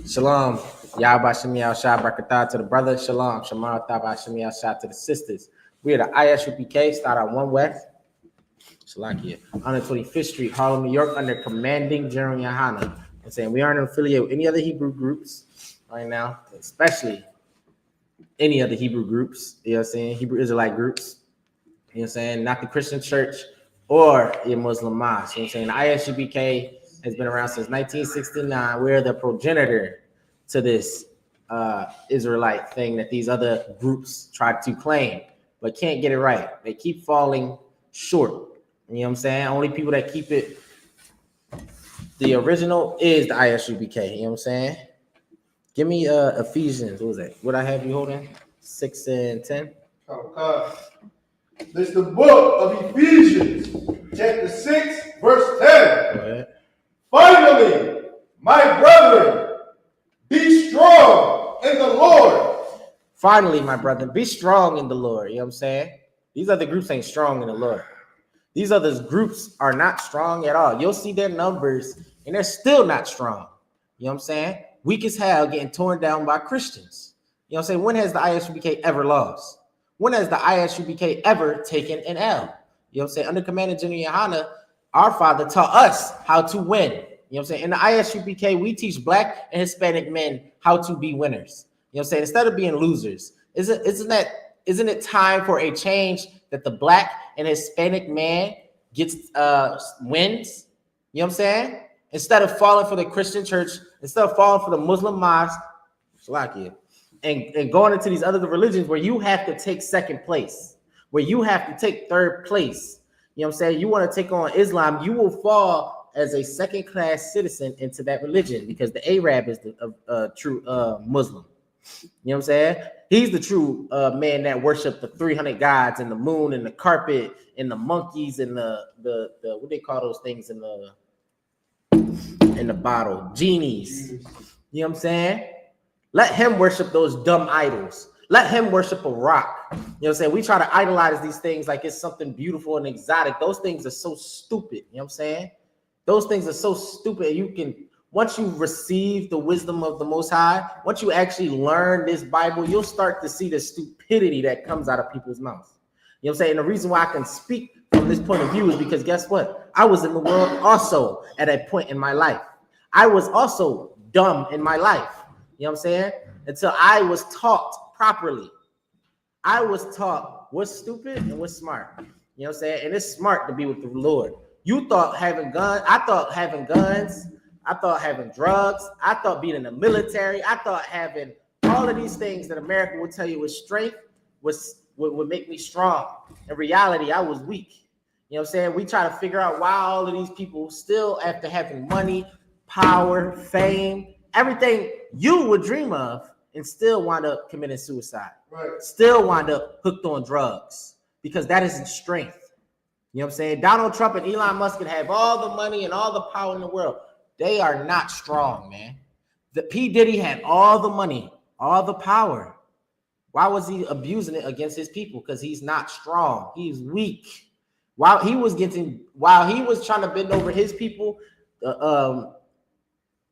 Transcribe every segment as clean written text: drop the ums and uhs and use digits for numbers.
Shalom. Yahweh Shemiah Shah Brakatah to the brother. Shalom. Shamar Thabah Shemiah Shah to the sisters. We are the I.S.U.P.K. Start out 1 West. Shalakia. 125th Street, Harlem, New York, under commanding General YAHANNA. I'm saying we aren't affiliated with any other Hebrew groups right now, especially any other Hebrew groups. You know what I'm saying? Hebrew Israelite groups. You know what I'm saying? Not the Christian church or a Muslim mosque. You know what I'm saying? The I.S.U.P.K. has been around since 1969. We're the progenitor to this Israelite thing that these other groups try to claim, but can't get it right. They keep falling short. You know what I'm saying? Only people that keep it the original is the I.S.U.P.K. You know what I'm saying? Give me Ephesians. What was that? What I have you holding? 6 and 10. Okay. This is the book of Ephesians, chapter 6, verse 10. Go ahead. Finally, my brethren, be strong in the Lord. Finally, my brother, be strong in the Lord. You know what I'm saying? These other groups ain't strong in the Lord. These other groups are not strong at all. You'll see their numbers, and they're still not strong. You know what I'm saying? Weak as hell, getting torn down by Christians. You know what I'm saying? When has the I.S.U.P.K. ever lost? When has the I.S.U.P.K. ever taken an L? You know what I'm saying? Under Commander General YAHANNA, our father taught us how to win. You know what I'm saying? In the I.S.U.P.K., we teach Black and Hispanic men how to be winners. You know what I'm saying? Instead of being losers. Isn't it time for a change that the Black and Hispanic man gets wins? You know what I'm saying? Instead of falling for the Christian church, instead of falling for the Muslim mosque, and going into these other religions where you have to take second place, where you have to take third place. You know what I'm saying? You want to take on Islam, you will fall as a second-class citizen into that religion because the Arab is the true Muslim. You know what I'm saying? He's the true man that worship the 300 gods and the moon and the carpet and the monkeys and the what they call those things in the bottle, genies. You know what I'm saying? Let him worship those dumb idols. Let him worship a rock. You know what I'm saying? We try to idolize these things like it's something beautiful and exotic. Those things are so stupid. You know what I'm saying? Those things are so stupid. You can, once you receive the wisdom of the Most High, once you actually learn this Bible, you'll start to see the stupidity that comes out of people's mouths. You know what I'm saying? And the reason why I can speak from this point of view is because guess what? I was in the world also at a point in my life. I was also dumb in my life. You know what I'm saying? Until I was taught properly. I was taught what's stupid and what's smart. You know what I'm saying? And it's smart to be with the Lord. You thought having guns, I thought having guns, I thought having drugs, I thought being in the military, I thought having all of these things that America would tell you was strength would make me strong. In reality, I was weak. You know what I'm saying? We try to figure out why all of these people still, after having money, power, fame, everything you would dream of, and still wind up committing suicide. Right. Still wind up hooked on drugs because that isn't strength. You know what I'm saying? Donald Trump and Elon Musk can have all the money and all the power in the world. They are not strong, man. The P. Diddy had all the money, all the power. Why was he abusing it against his people? Because he's not strong. He's weak. While he was trying to bend over his people,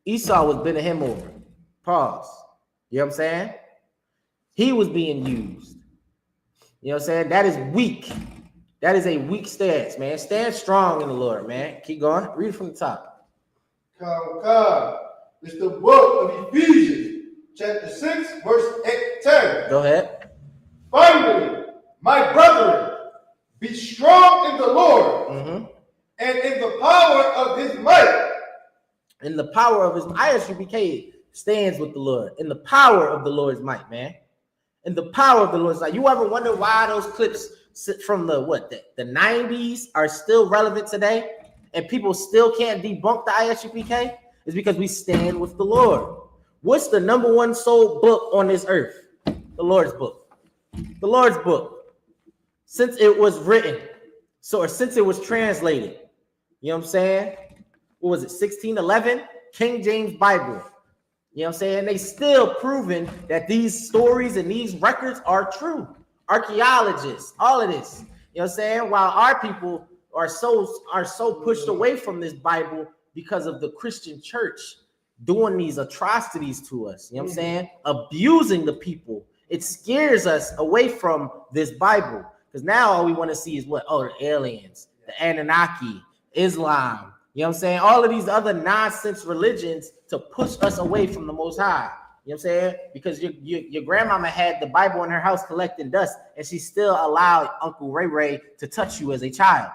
Esau was bending him over. Pause. You know what I'm saying? He was being used. You know what I'm saying? That is weak. That is a weak stance, man. Stand strong in the Lord, man. Keep going. Read it from the top. It's the book of Ephesians, chapter 6, verse 10. Go ahead. Finally, my brethren, be strong in the Lord and in the power of his might. In the power of his I.S.U.P.K. stands with the Lord. In the power of the Lord's might, man. In the power of the Lord's might. You ever wonder why those clips from the 90s are still relevant today? And people still can't debunk the I.S.U.P.K.? It's because we stand with the Lord. What's the number one sold book on this earth? The Lord's book. The Lord's book. Since it was written, since it was translated, you know what I'm saying? What was it, 1611? King James Bible. You know what I'm saying? They still proven that these stories and these records are true. Archaeologists, all of this. You know what I'm saying? While our people are so pushed away from this Bible because of the Christian church, doing these atrocities to us. You know what I'm saying? Abusing the people. It scares us away from this Bible, because now all we want to see is what? Oh, the aliens, the Anunnaki, Islam. You know what I'm saying? All of these other nonsense religions to push us away from the Most High. You know what I'm saying? Because your grandmama had the Bible in her house collecting dust, and she still allowed Uncle Ray Ray to touch you as a child.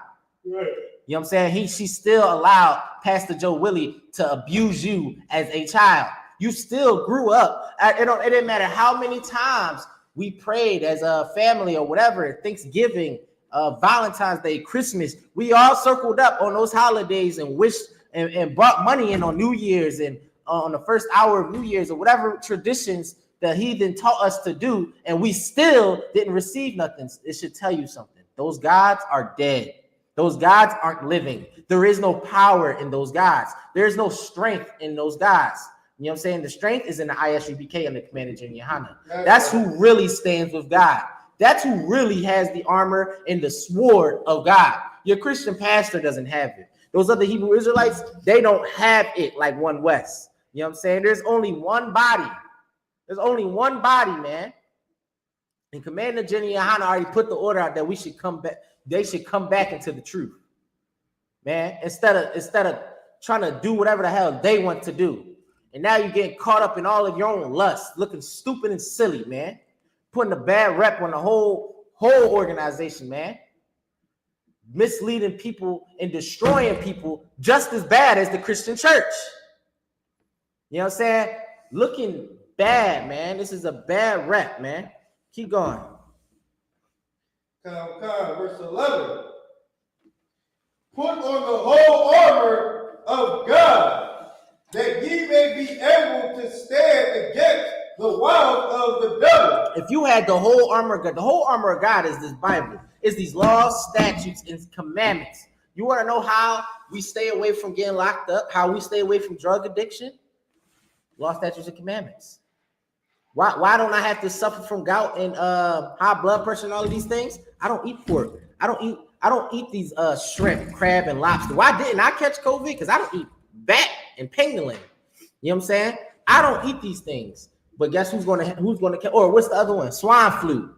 Right. You know what I'm saying? She still allowed Pastor Joe Willie to abuse you as a child. You still grew up. It didn't matter how many times we prayed as a family or whatever, Thanksgiving, Valentine's Day, Christmas. We all circled up on those holidays and wished and brought money in on New Year's and on the first hour of New Year's or whatever traditions the heathen taught us to do, and we still didn't receive nothing. It should tell you something. Those gods are dead. Those gods aren't living. There is no power in those gods. There is no strength in those gods. You know what I'm saying? The strength is in the I.S.U.P.K and the Commander General YAHANNA. That's who really stands with God. That's who really has the armor and the sword of God. Your Christian pastor doesn't have it. Those other Hebrew Israelites, they don't have it like One West. You know what I'm saying? There's only one body. There's only one body, man. And Commander General YAHANNA already put the order out that we should come back. They should come back into the truth, man. Instead of trying to do whatever the hell they want to do. And now you're getting caught up in all of your own lust, looking stupid and silly, man. Putting a bad rep on the whole organization, man. Misleading people and destroying people just as bad as the Christian church. You know what I'm saying? Looking bad, man. This is a bad rep, man. Keep going. Verse 11. Put on the whole armor of God, that ye may be able to stand against the wiles of the devil. If you had the whole armor of God, the whole armor of God is this Bible. It's these laws, statutes, and commandments. You want to know how we stay away from getting locked up, how we stay away from drug addiction? Law, statutes, and commandments. Why don't I have to suffer from gout and high blood pressure and all of these things? I don't eat pork. I don't eat these shrimp, crab, and lobster. Why didn't I catch COVID? Because I don't eat bat and pangolin. You know what I'm saying? I don't eat these things. But guess who's gonna catch? Or what's the other one? Swine flu.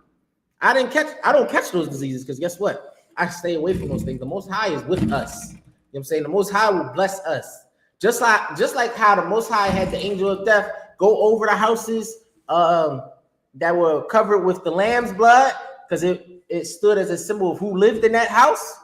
I don't catch those diseases because guess what? I stay away from those things. The Most High is with us. You know what I'm saying? The Most High will bless us. Just like how the Most High had the angel of death go over the houses that were covered with the lamb's blood, because it stood as a symbol of who lived in that house.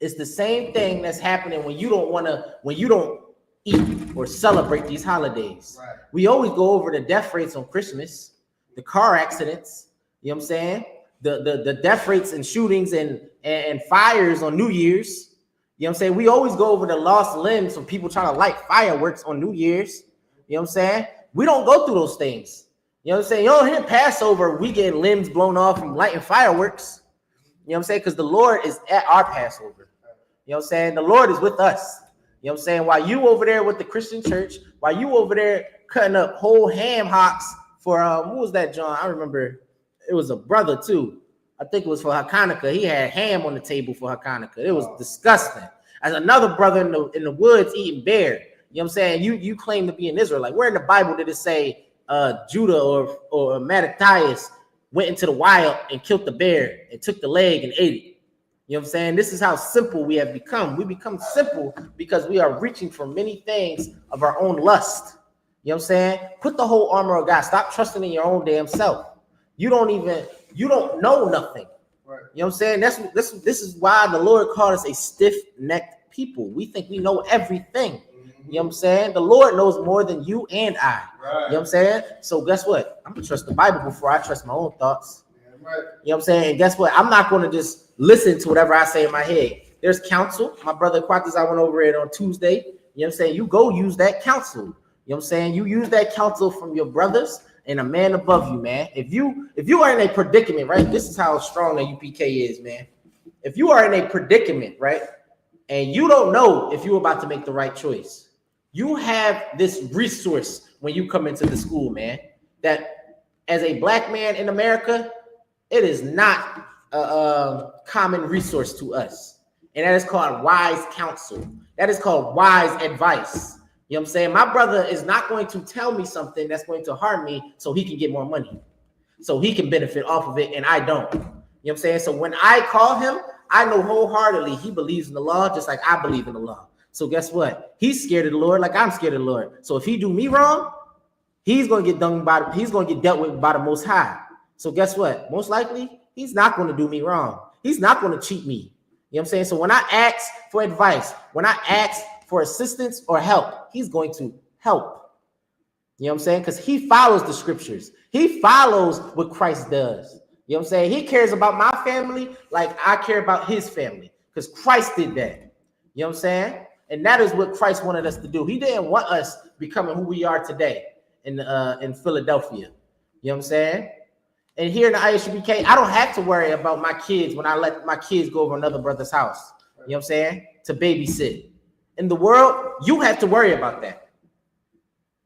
It's the same thing that's happening when you don't eat or celebrate these holidays. Right. We always go over the death rates on Christmas, the car accidents, you know what I'm saying? The death rates and shootings and fires on New Year's. You know what I'm saying? We always go over the lost limbs from people trying to light fireworks on New Year's. You know what I'm saying? We don't go through those things. You know what I'm saying? You don't hear Passover, we get limbs blown off from lighting fireworks. You know what I'm saying? Because the Lord is at our Passover. You know what I'm saying? The Lord is with us. You know what I'm saying? While you over there with the Christian church, while you over there cutting up whole ham hocks for, what was that, John? I remember it was a brother too. I think it was for Hanukkah. He had ham on the table for Hanukkah. It was disgusting. As another brother in the woods eating bear. You know what I'm saying? You claim to be an Israelite. Where in the Bible did it say Judah or Mattathias went into the wild and killed the bear and took the leg and ate it? You know what I'm saying? This is how simple we have become. We become simple because we are reaching for many things of our own lust. You know what I'm saying? Put the whole armor of God. Stop trusting in your own damn self. You don't know nothing. Right. You know what I'm saying? This is why the Lord called us a stiff-necked people. We think we know everything. You know what I'm saying? The Lord knows more than you and I. Right. You know what I'm saying? So guess what? I'm going to trust the Bible before I trust my own thoughts. Yeah, right. You know what I'm saying? And guess what? I'm not going to just listen to whatever I say in my head. There's counsel. My brother Quatas, I went over it on Tuesday. You know what I'm saying? You go use that counsel. You know what I'm saying? You use that counsel from your brothers and a man above you, man. If you are in a predicament, right? This is how strong the U.P.K is, man. If you are in a predicament, right, and you don't know if you're about to make the right choice, you have this resource when you come into the school, man, that as a black man in America, it is not a common resource to us. And that is called wise counsel. That is called wise advice. You know what I'm saying? My brother is not going to tell me something that's going to harm me so he can get more money, so he can benefit off of it, and I don't. You know what I'm saying? So when I call him, I know wholeheartedly he believes in the law just like I believe in the law. So guess what? He's scared of the Lord like I'm scared of the Lord. So if he do me wrong, he's going to get he's going to get dealt with by the Most High. So guess what? Most likely, he's not going to do me wrong. He's not going to cheat me. You know what I'm saying? So when I ask for advice, when I ask for assistance or help, he's going to help. You know what I'm saying? Because he follows the scriptures. He follows what Christ does. You know what I'm saying? He cares about my family like I care about his family, because Christ did that. You know what I'm saying? And that is what Christ wanted us to do. He didn't want us becoming who we are today in Philadelphia. You know what I'm saying? And here in the I.S.U.P.K, I don't have to worry about my kids when I let my kids go over another brother's house. You know what I'm saying? To babysit. In the world, you have to worry about that.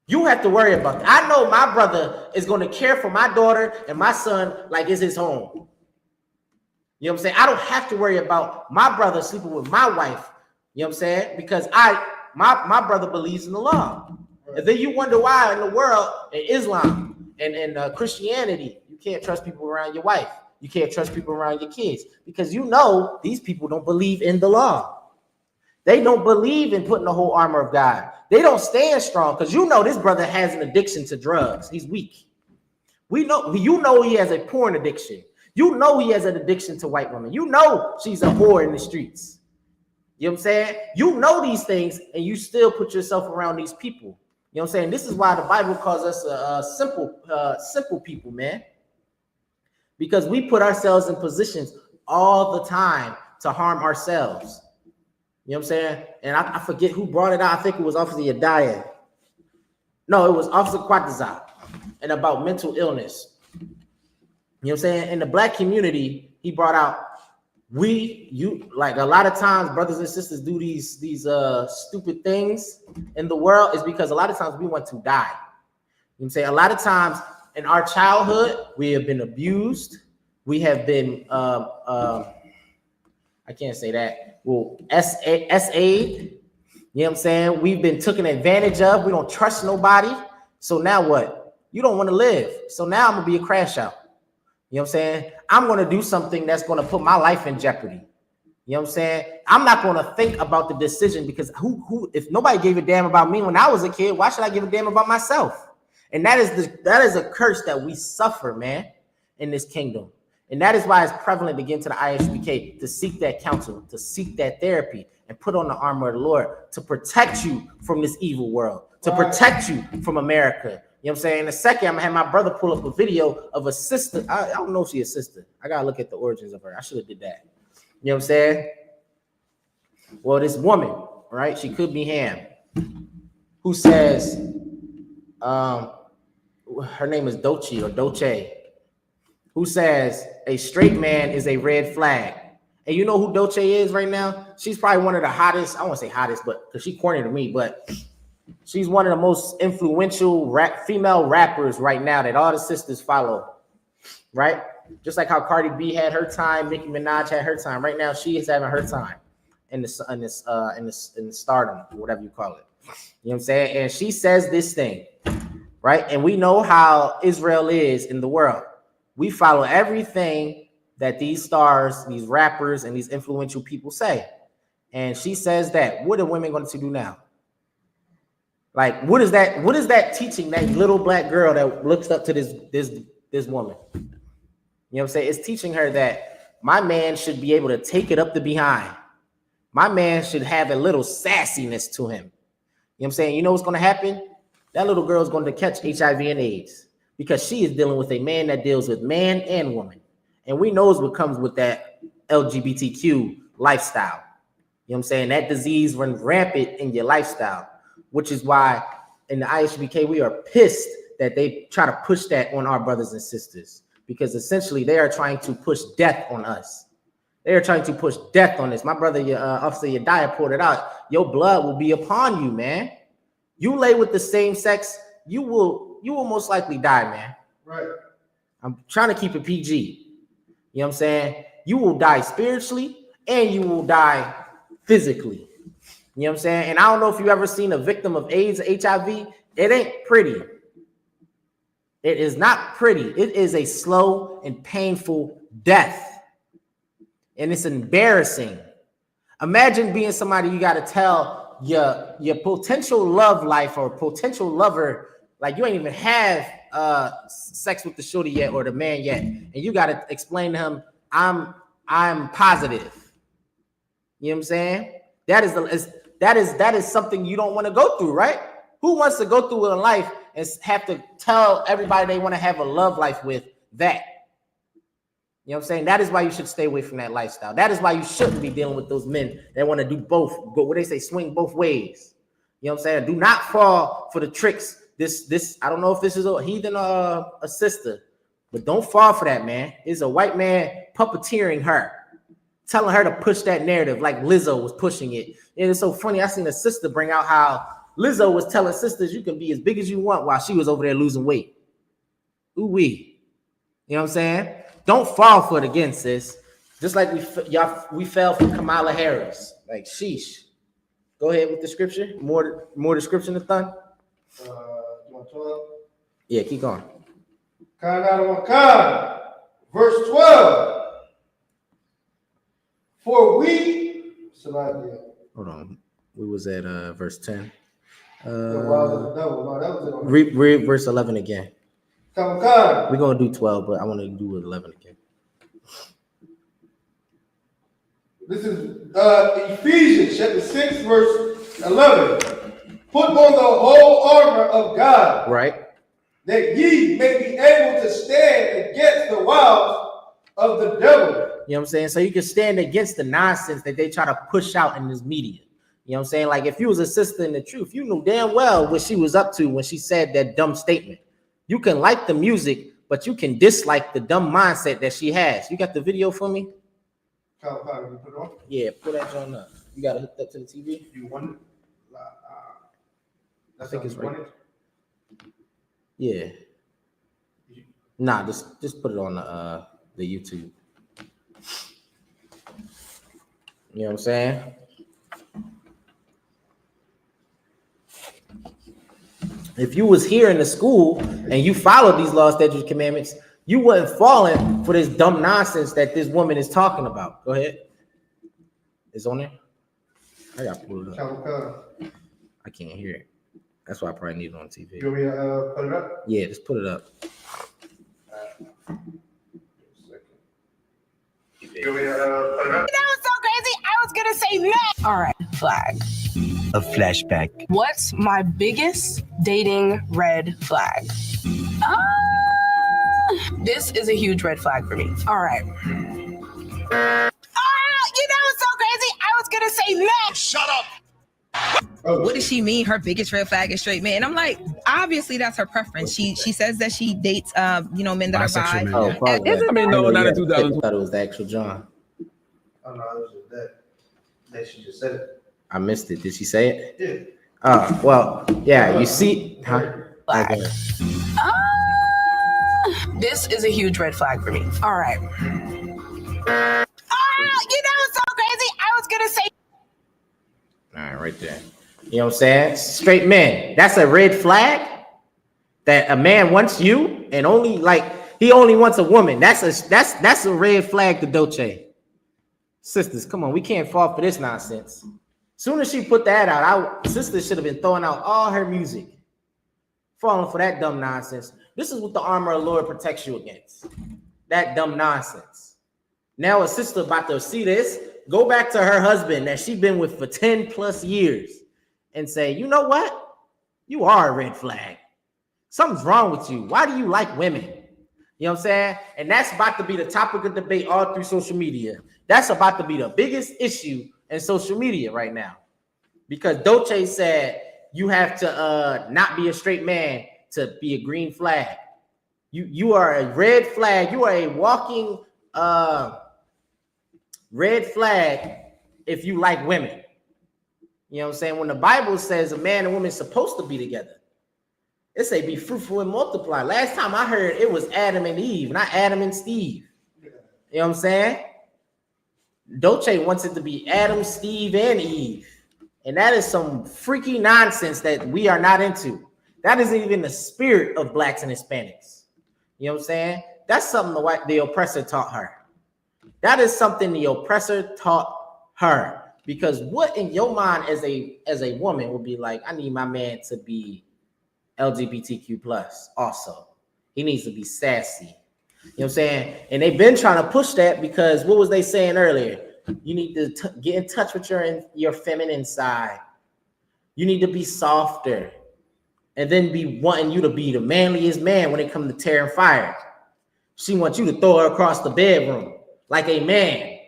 You have to worry about that. I know my brother is going to care for my daughter and my son like it's his home. You know what I'm saying? I don't have to worry about my brother sleeping with my wife. You know what I'm saying? Because my brother believes in the law. And then you wonder why in the world, in Islam and Christianity, you can't trust people around your wife. You can't trust people around your kids, because you know these people don't believe in the law. They don't believe in putting the whole armor of God. They don't stand strong, because you know this brother has an addiction to drugs. He's weak. You know he has a porn addiction. You know he has an addiction to white women. You know she's a whore in the streets. You know what I'm saying? You know these things, and you still put yourself around these people. You know what I'm saying? This is why the Bible calls us simple people, man. Because we put ourselves in positions all the time to harm ourselves. You know what I'm saying? And I forget who brought it out. I think it was Officer Yadiah. No, it was Officer Quatazat. And about mental illness. You know what I'm saying? In the black community, he brought out, like a lot of times brothers and sisters do these stupid things in the world is because a lot of times we want to die. You know what I'm saying? A lot of times in our childhood, we have been abused. We have been I can't say that. Well, S.A. You know what I'm saying? We've been taken advantage of. We don't trust nobody. So now what? You don't want to live. So now I'm gonna be a crash out. You know what I'm saying? I'm going to do something that's going to put my life in jeopardy. You know what I'm saying? I'm not going to think about the decision, because if nobody gave a damn about me when I was a kid, why should I give a damn about myself? And that is a curse that we suffer, man, in this kingdom. And that is why it's prevalent to get into the I.S.U.P.K, to seek that counsel, to seek that therapy, and put on the armor of the Lord to protect you from this evil world, to protect you from America. You know what I'm saying? In a second, I'm going to have my brother pull up a video of a sister. I don't know if she's a sister. I got to look at the origins of her. I should have did that. You know what I'm saying? Well, this woman, right? She could be Ham, who says, her name is Dochi or Doche, who says a straight man is a red flag. And you know who Doche is right now? She's probably one of the hottest, I won't say hottest, but because she corny to me, but she's one of the most influential female rappers right now that all the sisters follow, right? Just like how Cardi B had her time, Nicki Minaj had her time. Right now, she is having her time in the stardom, or whatever you call it. You know what I'm saying? And she says this thing, right? And we know how Israel is in the world. We follow everything that these stars, these rappers, and these influential people say. And she says that. What are women going to do now? Like, what is that teaching that little black girl that looks up to this woman? You know what I'm saying? It's teaching her that my man should be able to take it up the behind. My man should have a little sassiness to him. You know what I'm saying? You know what's going to happen? That little girl is going to catch HIV and AIDS, because she is dealing with a man that deals with man and woman. And we knows what comes with that LGBTQ lifestyle. You know what I'm saying? That disease runs rampant in your lifestyle. Which is why in the I.S.U.P.K, we are pissed that they try to push that on our brothers and sisters, because essentially they are trying to push death on us. They are trying to push death on us. My brother, Officer Yadiah, pulled it out. Your blood will be upon you, man. You lay with the same sex, you will most likely die, man. Right. I'm trying to keep it PG. You know what I'm saying? You will die spiritually and you will die physically. You know what I'm saying? And I don't know if you ever seen a victim of AIDS or HIV. It ain't pretty. It is not pretty. It is a slow and painful death. And it's embarrassing. Imagine being somebody you got to tell your potential love life or potential lover, like you ain't even have sex with the shorty yet or the man yet, and you got to explain to him, I'm positive. You know what I'm saying? That is something you don't want to go through, right? Who wants to go through in life and have to tell everybody they want to have a love life with that? You know what I'm saying? That is why you should stay away from that lifestyle. That is why you shouldn't be dealing with those men that want to do both. Go what they say, swing both ways. You know what I'm saying? Do not fall for the tricks. This I don't know if this is a heathen or a sister, but don't fall for that, man. It's a white man puppeteering her, telling her to push that narrative like Lizzo was pushing it. And it's so funny. I seen a sister bring out how Lizzo was telling sisters you can be as big as you want while she was over there losing weight. Ooh-wee. You know what I'm saying? Don't fall for it again, sis. Just like we fell for Kamala Harris. Like, sheesh. Go ahead with the scripture. More description of thun. You want 12? Yeah, keep going. Verse 12. For we, hold on. We was at verse 10. Read verse 11 again. We're gonna do 12, but I want to do 11 again. This is Ephesians chapter 6, verse 11. Put on the whole armor of God, right, that ye may be able to stand against the wiles of the devil. You know what I'm saying? So you can stand against the nonsense that they try to push out in this media. You know what I'm saying? Like if you was a sister in the truth, you knew damn well what she was up to when she said that dumb statement. You can like the music, but you can dislike the dumb mindset that she has. You got the video for me? You put it on? Yeah, pull that joint up. You got to hook up to the TV? You want it? I think it's right. Yeah. Nah, just put it on the YouTube. You know what I'm saying? If you was here in the school and you followed these laws, statutes, commandments, you wasn't falling for this dumb nonsense that this woman is talking about. Go ahead. It's on there. I got to pull it up. I can't hear it. That's why I probably need it on TV. You want me to put it up? Yeah, just put it up. You want me to put it up? That was so crazy. I was gonna say that. All right, flag. A flashback. What's my biggest dating red flag? This is a huge red flag for me. All right. You know what's so crazy? I was gonna say that. Shut up. What does she mean? Her biggest red flag is straight men. And I'm like, obviously that's her preference. She says that she dates men that are bi. Oh, I mean, no, not in 2000. I thought it was the actual John. Oh no, it was just that she just said it. I missed it. Did she say it? Yeah. Well, yeah, you see, huh? Flag. Okay. This is a huge red flag for me. All right. You know what's so crazy? I was gonna say. All right, right there. You know what I'm saying? Straight men. That's a red flag. That a man wants you and only he only wants a woman. That's a red flag to Dolce. Sisters, come on, we can't fall for this nonsense. Soon as she put that out, our sister should have been throwing out all her music, falling for that dumb nonsense. This is what the armor of the Lord protects you against. That dumb nonsense. Now a sister about to see this, go back to her husband that she been with for 10 plus years and say, you know what? You are a red flag. Something's wrong with you. Why do you like women? You know what I'm saying? And that's about to be the topic of debate all through social media. That's about to be the biggest issue in social media right now. Because Dolce said you have to not be a straight man to be a green flag. You are a red flag. You are a walking red flag if you like women. You know what I'm saying? When the Bible says a man and woman is supposed to be together, it say be fruitful and multiply. Last time I heard it was Adam and Eve, not Adam and Steve. You know what I'm saying? Dolce wants it to be Adam, Steve, and Eve. And that is some freaky nonsense that we are not into. That isn't even the spirit of blacks and Hispanics. You know what I'm saying? That's something the oppressor taught her. That is something the oppressor taught her. Because what in your mind as a woman would be like, I need my man to be LGBTQ plus also. He needs to be sassy. You know what I'm saying? And they've been trying to push that because what was they saying earlier? You need to get in touch with your feminine side. You need to be softer. And then be wanting you to be the manliest man when it comes to tearing fire. She wants you to throw her across the bedroom like a man.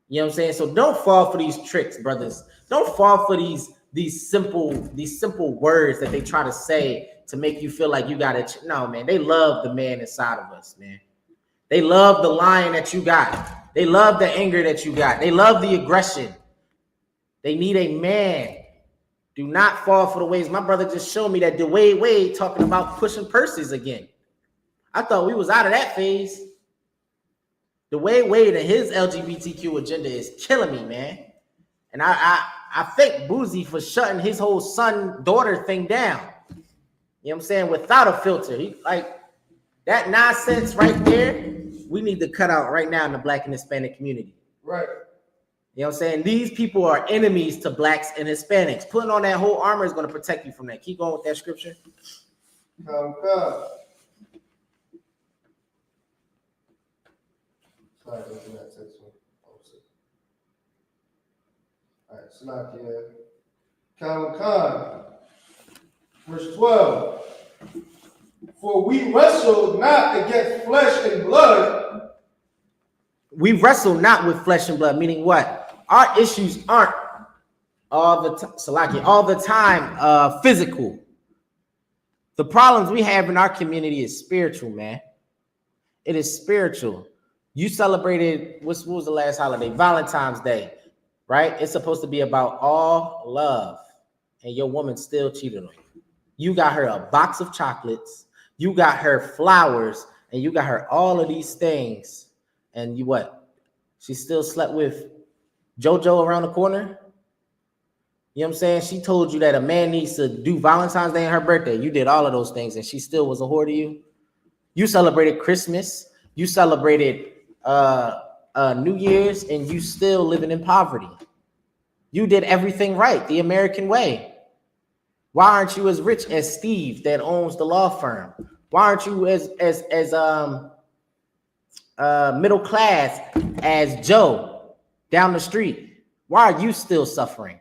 You know what I'm saying? So don't fall for these tricks, brothers. Don't fall for these simple words that they try to say to make you feel like you got it. No, man, they love the man inside of us, man. They love the lion that you got. They love the anger that you got. They love the aggression. They need a man. Do not fall for the ways. My brother just showed me that Wade talking about pushing purses again. I thought we was out of that phase. Wade and his LGBTQ agenda is killing me, man. And I thank Boozy for shutting his whole son-daughter thing down. You know what I'm saying? Without a filter. He, like, that nonsense right there, we need to cut out right now in the black and Hispanic community. Right. You know what I'm saying? These people are enemies to blacks and Hispanics. Putting on that whole armor is going to protect you from that. Keep going with that scripture. Come. Sorry, looking at text one. All right, Salakia. Come. Verse 12. For we wrestle not against flesh and blood. We wrestle not with flesh and blood, meaning what? Our issues aren't all the time physical. The problems we have in our community is spiritual, man. It is spiritual. You celebrated, what was the last holiday? Valentine's Day, right? It's supposed to be about all love, and your woman still cheated on you. You got her a box of chocolates, you got her flowers, and you got her all of these things, and you what? She still slept with JoJo around the corner? You know what I'm saying? She told you that a man needs to do Valentine's Day and her birthday. You did all of those things, and she still was a whore to you. You celebrated Christmas. You celebrated New Year's, and you still living in poverty. You did everything right, the American way. Why aren't you as rich as Steve that owns the law firm? Why aren't you as middle class as Joe down the street? Why are you still suffering?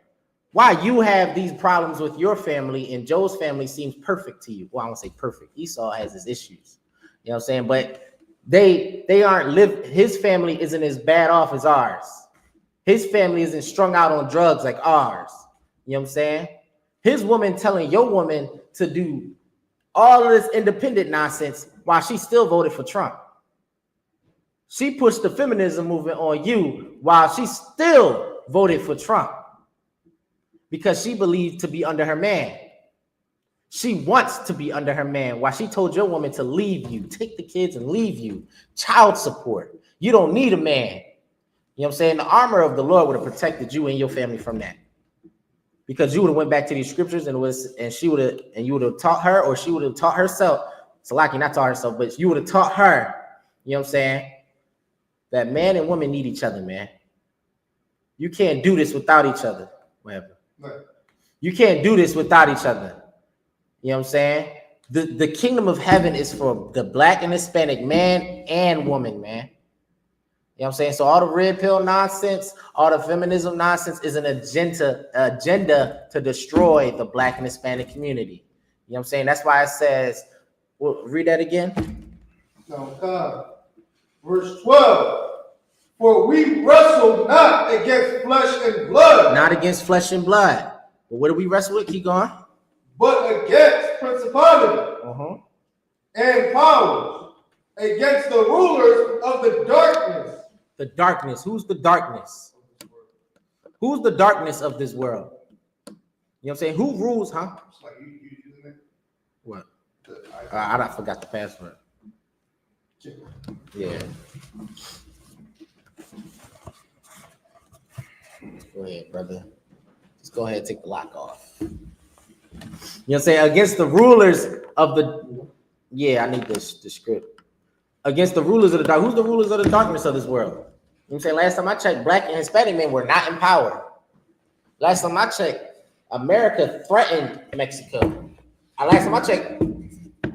Why you have these problems with your family and Joe's family seems perfect to you? Well, I won't say perfect. Esau has his issues. You know what I'm saying? But they aren't his family isn't as bad off as ours. His family isn't strung out on drugs like ours. You know what I'm saying? His woman telling your woman to do all of this independent nonsense while she still voted for Trump. She pushed the feminism movement on you while she still voted for Trump because she believed to be under her man. She wants to be under her man while she told your woman to leave you, take the kids and leave you. Child support. You don't need a man. You know what I'm saying? The armor of the Lord would have protected you and your family from that. Because you would have went back to these scriptures and you would have taught her, or she would have taught herself. Salaki, not taught herself, but you would have taught her, you know what I'm saying, that man and woman need each other, man. You can't do this without each other. Whatever. Right. You can't do this without each other. You know what I'm saying? The kingdom of heaven is for the black and Hispanic man and woman, man. You know what I'm saying? So all the red pill nonsense, all the feminism nonsense is an agenda to destroy the black and Hispanic community. You know what I'm saying? That's why it says, well, read that again. Now, verse 12. For we wrestle not against flesh and blood. Not against flesh and blood. But what do we wrestle with? Keep going. But against principalities and powers, against the rulers of the darkness. The darkness. Who's the darkness? Who's the darkness of this world? You know what I'm saying? Who rules, huh? It's like you using it. What? I forgot the password. Yeah. Go ahead, brother. Just go ahead and take the lock off. You know what I'm saying? Against the rulers of the, yeah, I need the script. Against the rulers of the dark. Who's the rulers of the darkness of this world? You know what I'm saying? Last time I checked, Black and Hispanic men were not in power. Last time I checked, America threatened Mexico. Last time I checked,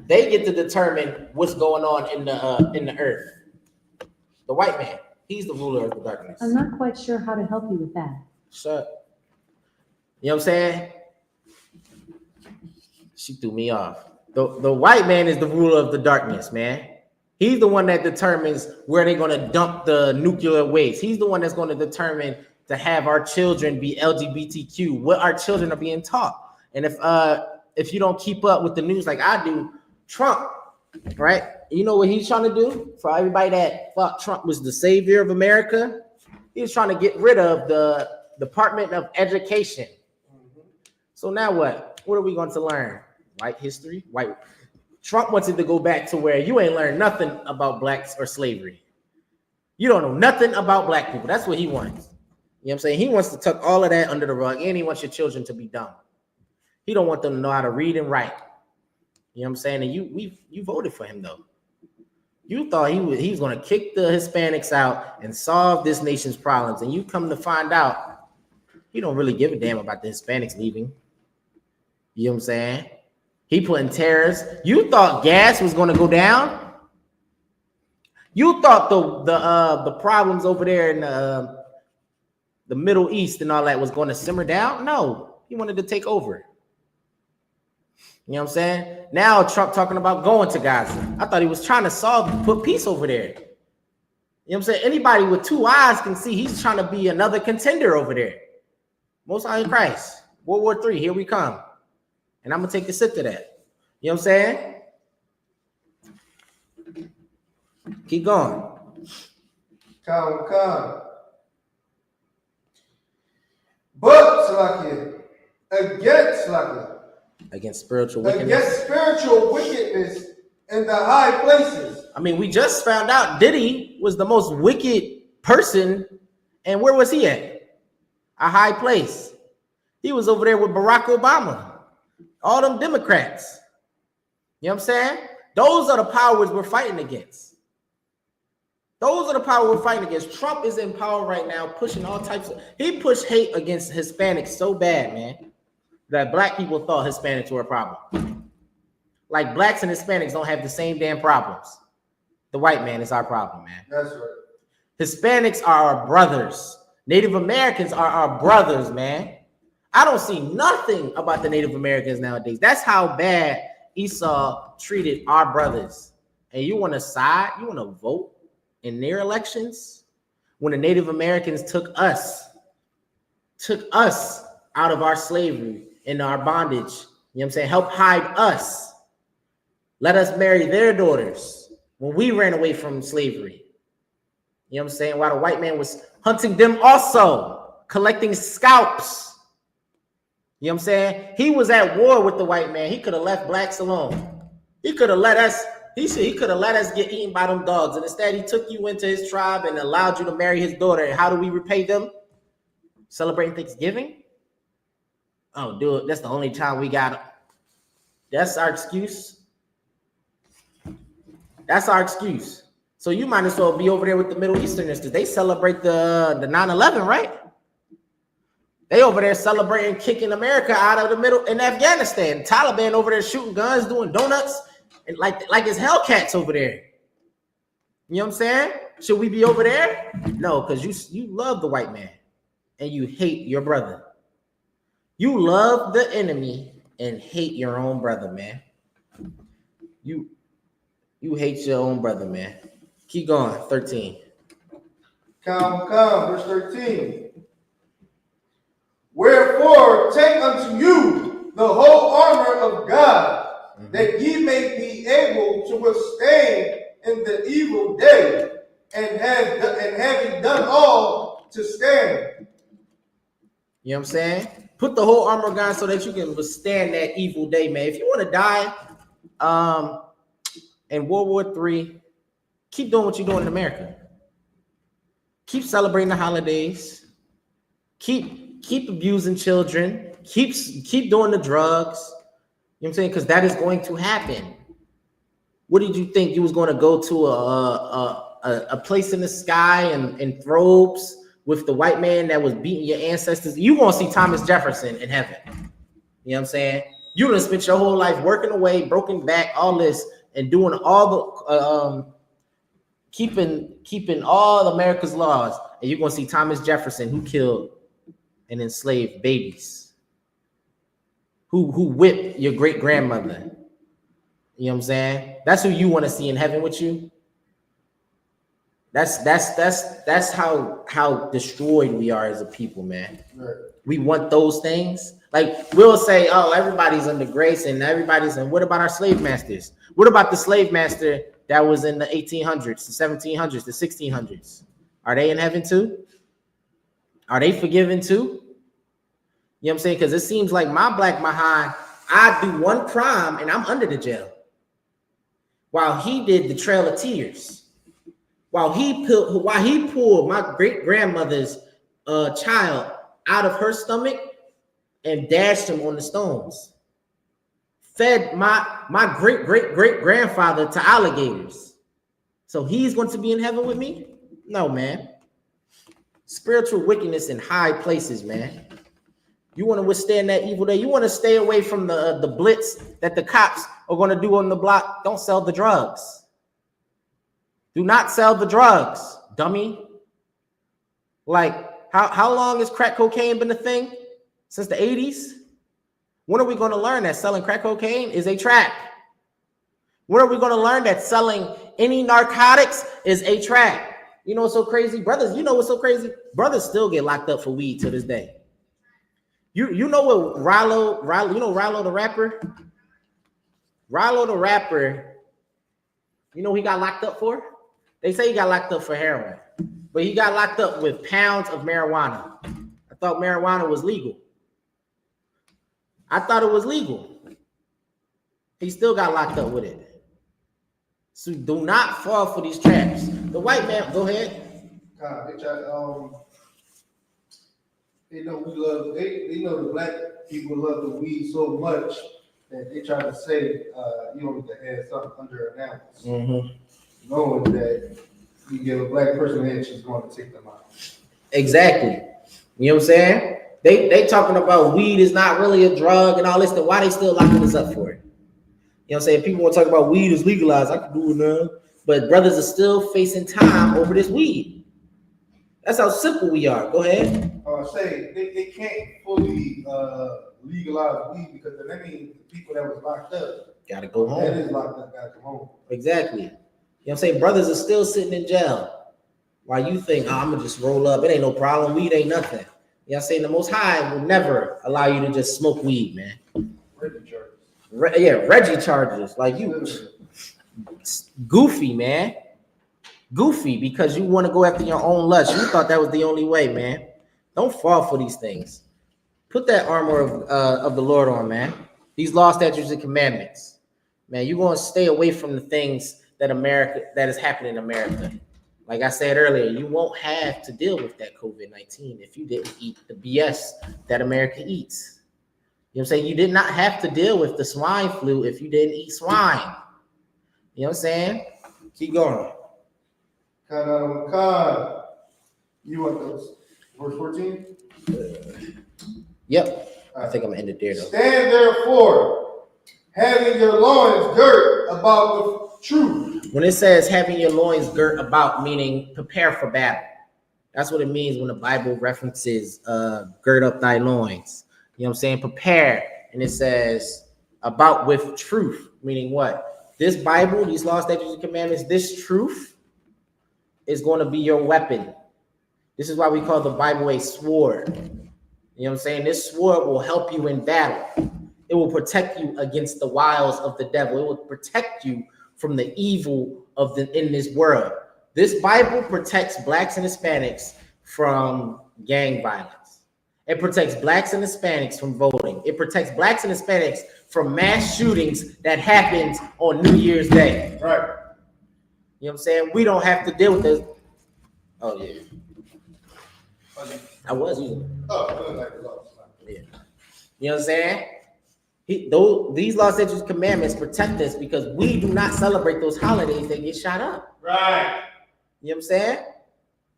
they get to determine what's going on in the earth. The white man, he's the ruler of the darkness. I'm not quite sure how to help you with that. Shut. You know what I'm saying? She threw me off. The white man is the ruler of the darkness, man. He's the one that determines where they're going to dump the nuclear waste. He's the one that's going to determine to have our children be LGBTQ, what our children are being taught. And if you don't keep up with the news like I do, Trump, right? You know what he's trying to do? For everybody that thought Trump was the savior of America, he was trying to get rid of the Department of Education. So now what? What are we going to learn? White history? White. Trump wants it to go back to where you ain't learned nothing about blacks or slavery. You don't know nothing about black people. That's what he wants. You know what I'm saying? He wants to tuck all of that under the rug, and he wants your children to be dumb. He don't want them to know how to read and write. You know what I'm saying? And you voted for him, though. You thought he was going to kick the Hispanics out and solve this nation's problems, and you come to find out he don't really give a damn about the Hispanics leaving. You know what I'm saying? He put in tariffs. You thought gas was going to go down. You thought the problems over there in the Middle East and all that was going to simmer down. No, he wanted to take over. You know what I'm saying? Now Trump talking about going to Gaza. I thought he was trying to put peace over there. You know what I'm saying? Anybody with two eyes can see he's trying to be another contender over there. Most High in Christ. World War III, here we come. And I'm going to take a sip to that. You know what I'm saying? Keep going. Come. But, Salakia, Against spiritual wickedness. Against spiritual wickedness in the high places. I mean, we just found out Diddy was the most wicked person. And where was he at? A high place. He was over there with Barack Obama. All them Democrats. You know what I'm saying? Those are the powers we're fighting against. Those are the power we're fighting against. Trump is in power right now, pushing all types of... He pushed hate against Hispanics so bad, man, that black people thought Hispanics were a problem. Like blacks and Hispanics don't have the same damn problems. The white man is our problem, man. That's right. Hispanics are our brothers. Native Americans are our brothers, man. I don't see nothing about the Native Americans nowadays. That's how bad Esau treated our brothers. And you want to side? You want to vote in their elections? When the Native Americans took us out of our slavery and our bondage, you know what I'm saying? Help hide us. Let us marry their daughters when we ran away from slavery. You know what I'm saying? While the white man was hunting them also, collecting scalps. You know what I'm saying? He was at war with the white man. He could have left blacks alone. He could have let us, he could have let us get eaten by them dogs. And instead, he took you into his tribe and allowed you to marry his daughter. And how do we repay them? Celebrating Thanksgiving? Oh, dude, that's the only time we got. That's our excuse. That's our excuse. So you might as well be over there with the Middle Easterners because they celebrate the 9/11, right? They over there celebrating kicking America out of the middle in Afghanistan. Taliban over there shooting guns, doing donuts, and like it's Hellcats over there. You know what I'm saying? Should we be over there? No, because you love the white man and you hate your brother. You love the enemy and hate your own brother, man. You hate your own brother, man. Keep going. 13. Come, verse 13. Wherefore, take unto you the whole armor of God, that ye may be able to withstand in the evil day, and having done all, to stand. You know what I'm saying? Put the whole armor of God so that you can withstand that evil day, man. If you want to die in World War III, keep doing what you're doing in America. Keep celebrating the holidays. Keep keep abusing children, keep doing the drugs. You know what I'm saying? Because that is going to happen. What did you think? You was going to go to a place in the sky and robes with the white man that was beating your ancestors? You gonna see Thomas Jefferson in heaven. You know what I'm saying? You gonna spend your whole life working away, broken back, all this, and doing all the keeping all America's laws, and you're gonna see Thomas Jefferson, who killed and enslaved babies, who whipped your great grandmother. You know what I'm saying? That's who you want to see in heaven with you. That's how destroyed we are as a people, man. Right. We want those things. Like we'll say, oh, everybody's under grace and everybody's. And what about our slave masters? What about the slave master that was in the 1800s, the 1700s, the 1600s? Are they in heaven too? Are they forgiven too? You know what I'm saying? Because it seems like my black Mahan, I do one crime and I'm under the jail, while he did the Trail of Tears. While he pulled my great grandmother's child out of her stomach and dashed him on the stones, fed my great grandfather to alligators. So he's going to be in heaven with me? No, man. Spiritual wickedness in high places, man. You want to withstand that evil day? You want to stay away from the blitz that the cops are going to do on the block? Don't sell the drugs. Do not sell the drugs, dummy. Like, how long has crack cocaine been a thing? Since the 80s? When are we going to learn that selling crack cocaine is a trap? When are we going to learn that selling any narcotics is a trap? You know what's so crazy? Brothers, you know what's so crazy? Brothers still get locked up for weed to this day. You know what Rallo, you know Rallo the rapper? Rallo the rapper, you know he got locked up for? They say he got locked up for heroin, but he got locked up with pounds of marijuana. I thought marijuana was legal. I thought it was legal. He still got locked up with it. So do not fall for these traps. The white man, go ahead. They know we love. They know the black people love the weed so much that they try to say you don't need to add something under an ounce. Mm-hmm. Knowing that you give a black person an inch, she's going to take them out. Exactly. You know what I'm saying? They talking about weed is not really a drug and all this, then why they still locking us up for it? You know what I'm saying? People want to talk about weed is legalized. I can do it now. But brothers are still facing time over this weed. That's how simple we are. Go ahead. Say they can't fully legalize weed because that means the people that was locked up Gotta go home. That is locked up, gotta come home. Exactly. You know what I'm saying? Brothers are still sitting in jail. While you think, oh, I'm gonna just roll up, it ain't no problem, weed ain't nothing. You know what I'm saying? The Most High will never allow you to just smoke weed, man. Reggie charges. Reggie charges. Like you goofy, man. Goofy because you want to go after your own lust. You thought that was the only way, man. Don't fall for these things. Put that armor of the Lord on, man. These law, statutes, and commandments. Man, you're going to stay away from the things that is happening in America. Like I said earlier, you won't have to deal with that COVID-19 if you didn't eat the BS that America eats. You know what I'm saying? You did not have to deal with the swine flu if you didn't eat swine. You know what I'm saying? Keep going. You want those? Verse 14? Yep. I think I'm going to end it there, though. Stand therefore, having your loins girt about with truth. When it says having your loins girt about, meaning prepare for battle. That's what it means when the Bible references gird up thy loins. You know what I'm saying? Prepare. And it says about with truth, meaning what? This Bible, these law, statutes, and commandments, this truth is going to be your weapon. This is why we call the Bible a sword. You know what I'm saying? This sword will help you in battle. It will protect you against the wiles of the devil. It will protect you from the evil in this world. This Bible protects blacks and Hispanics from gang violence. It protects blacks and Hispanics from voting. It protects blacks and Hispanics from mass shootings that happens on New Year's Day. Right. You know what I'm saying? We don't have to deal with this. Oh, yeah. Okay. I was using it. Oh, like the law. Yeah. You know what I'm saying? These law, statutes, commandments protect us because we do not celebrate those holidays that get shot up. Right. You know what I'm saying?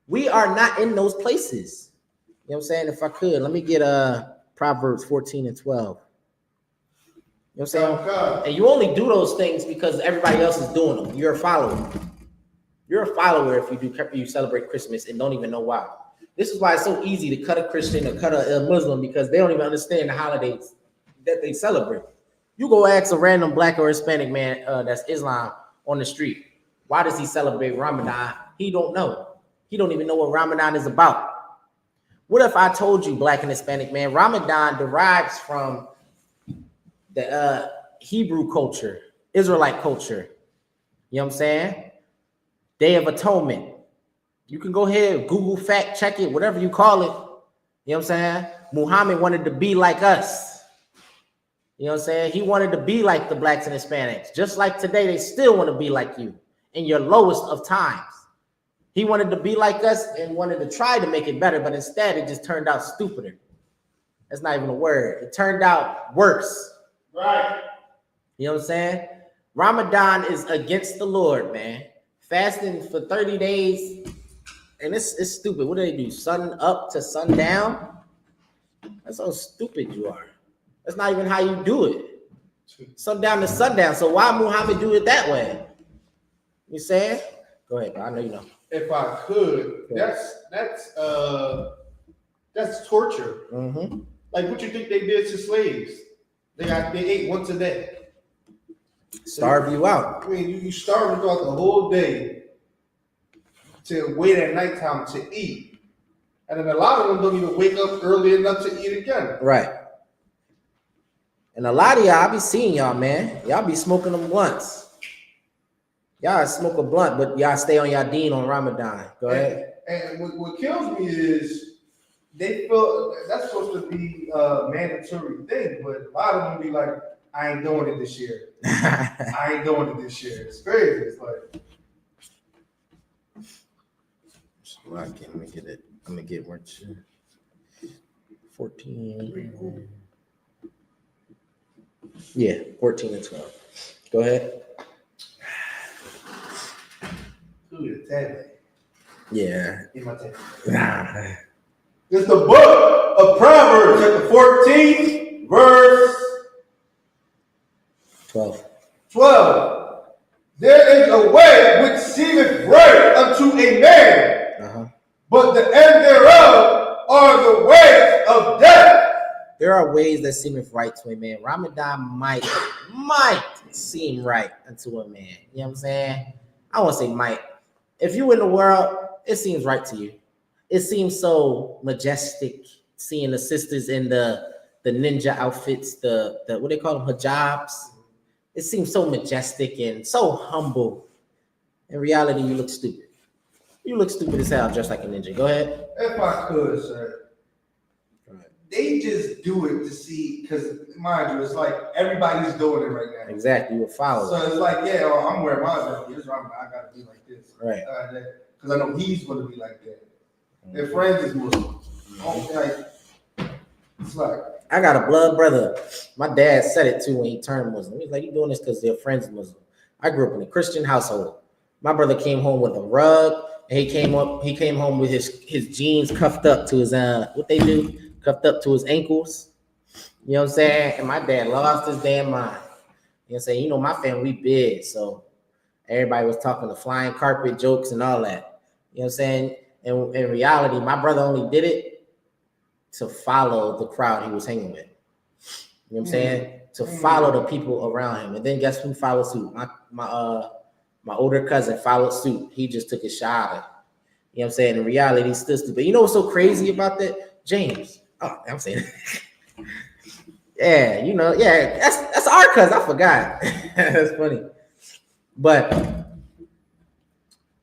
We are not in those places. You know what I'm saying? If I could, let me get Proverbs 14 and 12. You know what I'm saying? Okay. And you only do those things because everybody else is doing them. You're a follower. You're a follower if you celebrate Christmas and don't even know why. This is why it's so easy to cut a Christian or cut a Muslim, because they don't even understand the holidays that they celebrate. You go ask a random black or Hispanic man that's Islam on the street, why does he celebrate Ramadan? He don't know. He don't even know what Ramadan is about. What if I told you, black and Hispanic man, Ramadan derives from the Hebrew culture, Israelite culture. You know what I'm saying? Day of Atonement. You can go ahead, Google fact check it, whatever you call it. You know what I'm saying? Muhammad wanted to be like us. You know what I'm saying? He wanted to be like the blacks and Hispanics. Just like today, they still want to be like you in your lowest of times. He wanted to be like us and wanted to try to make it better, but instead it just turned out stupider. That's not even a word. It turned out worse. Right. You know what I'm saying? Ramadan is against the Lord, man. Fasting for 30 days, and it's stupid. What do they do? Sun up to sundown? That's how stupid you are. That's not even how you do it. Sundown to sundown. So why Muhammad do it that way? You saying? Go ahead, bro. I know you know. If I could, that's torture. Mm-hmm. Like, what you think they did to slaves? They ate once a day. Starve you out. I mean, you starve throughout the whole day to wait at nighttime to eat. And then a lot of them don't even wake up early enough to eat again. Right. And a lot of y'all, I be seeing y'all, man. Y'all be smoking them blunts. Y'all smoke a blunt, but y'all stay on y'all deen on Ramadan. Go ahead. And what kills me is they feel that's supposed to be a mandatory thing, but a lot of them be like, I ain't doing it this year. I ain't doing it this year. It's crazy. It's like, Let me get it. I'm gonna get more. 14. Yeah, 14 and 12. Go ahead. Yeah. in my tent. Nah. It's the book of Proverbs, chapter 14, verse 12. There is a way which seemeth right unto a man, but the end thereof are the ways of death. There are ways that seemeth right to a man. Ramadan might seem right unto a man. You know what I'm saying? I won't say might. If you in the world, it seems right to you. It seems so majestic seeing the sisters in the ninja outfits, the what they call them, hijabs. It seems so majestic and so humble. In reality, you look stupid. You look stupid as hell, just like a ninja. Go ahead. If I could, sir. They just do it to see, because mind you, it's like everybody's doing it right now. Exactly, you a follower. So it's like, yeah, well, I'm wearing my this I gotta be like this. Right. Because I know he's gonna be like that. Their friends is Muslim. It's like, I got a blood brother. My dad said it too when he turned Muslim. He's like, you doing this because their friends Muslim. I grew up in a Christian household. My brother came home with a rug, and he came home with his jeans cuffed up to his what they do, cuffed up to his ankles. You know what I'm saying? And my dad lost his damn mind. You know what I'm saying? You know, my family big, so everybody was talking the flying carpet jokes and all that. You know what I'm saying? And in reality, my brother only did it to follow the crowd he was hanging with. You know what I'm saying? To follow the people around him. And then guess who followed suit? My older cousin followed suit. He just took his shahada. You know what I'm saying? In reality, he's still stupid. You know what's so crazy about that? James. Oh, I'm saying yeah, you know, yeah, that's our cousin. I forgot. That's funny. But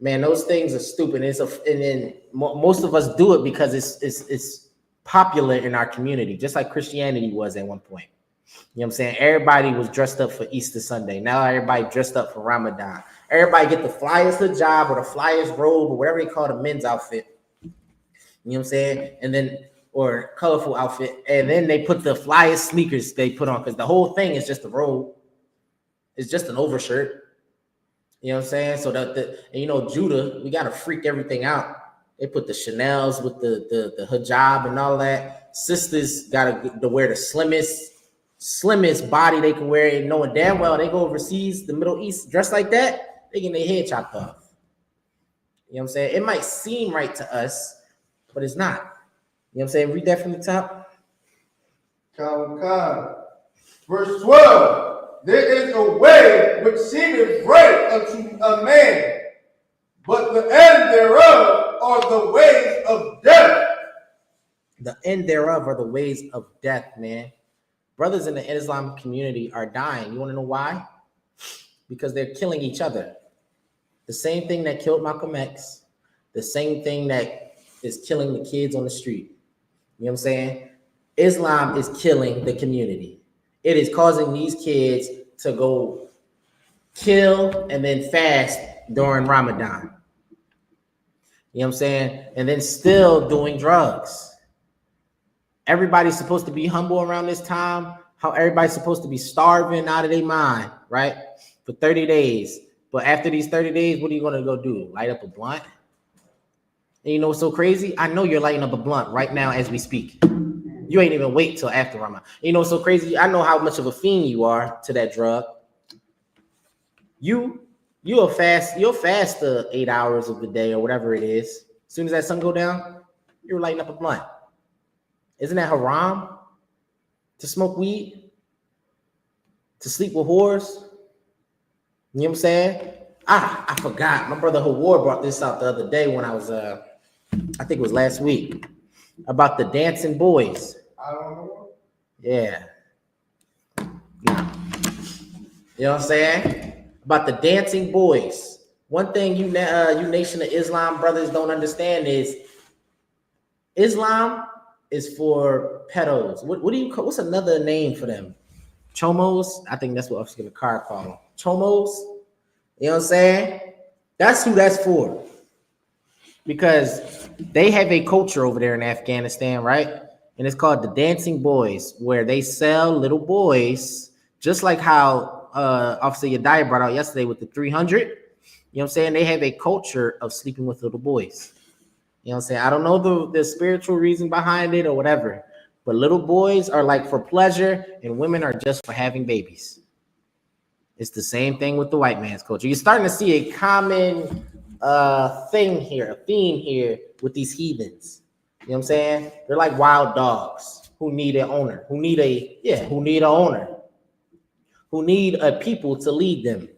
man, those things are stupid. And then most of us do it because it's popular in our community, just like Christianity was at one point. You know what I'm saying? Everybody was dressed up for Easter Sunday. Now everybody dressed up for Ramadan. Everybody get the flyest hijab or the flyest robe or whatever they call the men's outfit. You know You know what I'm saying? And then, or colorful outfit. And then they put the flyest sneakers they put on because the whole thing is just a robe. It's just an overshirt. You know what I'm saying? So that and you know, Judah, we gotta freak everything out. They put the Chanels with the hijab and all that. Sisters gotta wear the slimmest body they can wear, and knowing damn well they go overseas, the Middle East, dressed like that, they get their head chopped off. You know what I'm saying? It might seem right to us, but it's not. You know what I'm saying? Read that from the top. Verse 12. There is a way which seemeth right unto a man, but the end thereof are the ways of death. The end thereof are the ways of death, man. Brothers in the Islam community are dying. You want to know why? Because they're killing each other. The same thing that killed Malcolm X, the same thing that is killing the kids on the street. You know what I'm saying? Islam is killing the community. It is causing these kids to go kill and then fast during Ramadan. You know what I'm saying? And then still doing drugs. Everybody's supposed to be humble around this time. How everybody's supposed to be starving out of their mind, right? For 30 days. But after these 30 days, what are you going to go do? Light up a blunt? And you know what's so crazy? I know you're lighting up a blunt right now as we speak. You ain't even wait till after Ramadan. You know what's so crazy? I know how much of a fiend you are to that drug. You'll fast 8 hours of the day or whatever it is. As soon as that sun go down, you're lighting up a blunt. Isn't that haram? To smoke weed? To sleep with whores? You know what I'm saying? I forgot. My brother Hawar brought this out the other day when I was, I think it was last week, about the dancing boys. I don't know. Yeah. Nah. You know what I'm saying? About the dancing boys. One thing you Nation of Islam brothers don't understand is Islam is for pedos. What do you call? What's another name for them? Chomos. I think that's what I was gonna call them. Chomos. You know what I'm saying? That's who that's for. Because they have a culture over there in Afghanistan, right? And it's called the Dancing Boys, where they sell little boys, just like how Officer Yadiah brought out yesterday with the 300. You know what I'm saying? They have a culture of sleeping with little boys. You know what I'm saying? I don't know the spiritual reason behind it or whatever, but little boys are like for pleasure and women are just for having babies. It's the same thing with the white man's culture. You're starting to see a common thing here, a theme here with these heathens. You know what I'm saying? They're like wild dogs who need an owner, who need an owner, who need a people to lead them.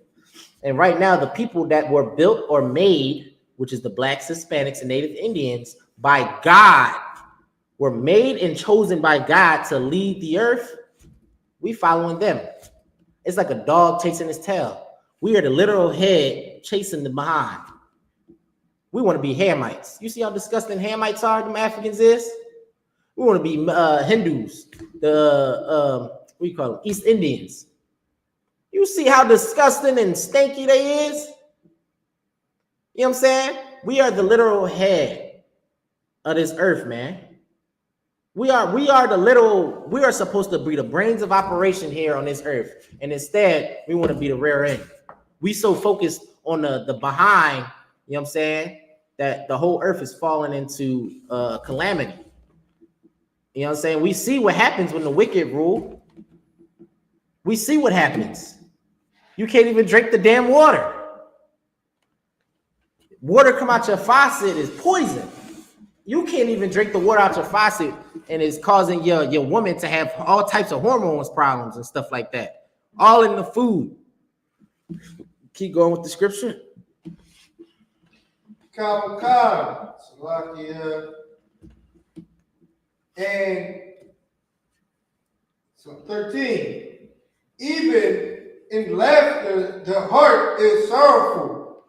And right now, the people that were built or made, which is the blacks, Hispanics, and Native Indians, by God, were made and chosen by God to lead the earth. We following them. It's like a dog chasing his tail. We are the literal head chasing the behind. We want to be Hamites. You see how disgusting Hamites are, them Africans is? We want to be Hindus, the what do you call them? East Indians. You see how disgusting and stinky they is? You know what I'm saying? We are the literal head of this earth, man. We are supposed to be the brains of operation here on this earth. And instead, we want to be the rear end. We so focused on the behind, you know what I'm saying, that the whole earth is falling into calamity. You know what I'm saying? We see what happens when the wicked rule. We see what happens. You can't even drink the damn water. Water come out your faucet is poison. You can't even drink the water out your faucet, and it's causing your woman to have all types of hormones problems and stuff like that. All in the food. Keep going with the scripture. And so 13. Even in laughter, the heart is sorrowful,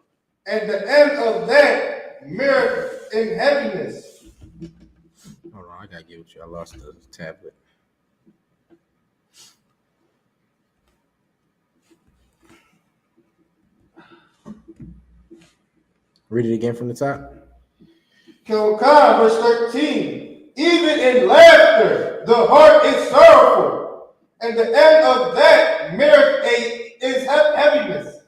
and the end of that mirth in heaviness. Hold on, I gotta get with you. I lost the tablet. Read it again from the top. Kawakah, verse 13. Even in laughter, the heart is sorrowful, and the end of that merit is heaviness.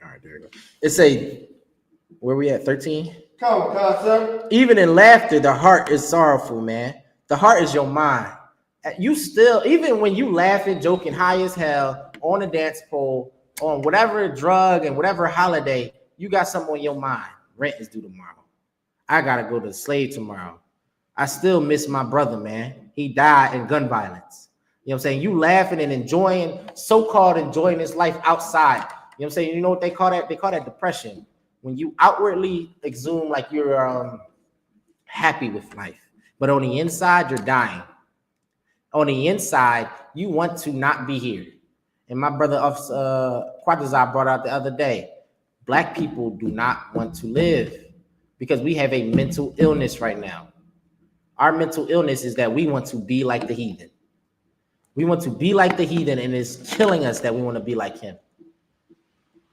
All right, there you go. It's a, where we at, 13? Kawakah, sir. Even in laughter, the heart is sorrowful, man. The heart is your mind. You still, even when you laughing, joking, high as hell, on a dance pole, on whatever drug and whatever holiday, you got something on your mind. Rent is due tomorrow. I gotta go to the slave tomorrow. I still miss my brother, man. He died in gun violence. You know what I'm saying? You laughing and enjoying, so-called enjoying this life outside. You know what I'm saying? You know what they call that? They call that depression. When you outwardly exhume like you're happy with life, but on the inside, you're dying. On the inside, you want to not be here. And my brother Quadazar brought out the other day, Black people do not want to live because we have a mental illness right now. Our mental illness is that we want to be like the heathen. We want to be like the heathen, and it's killing us that we want to be like him.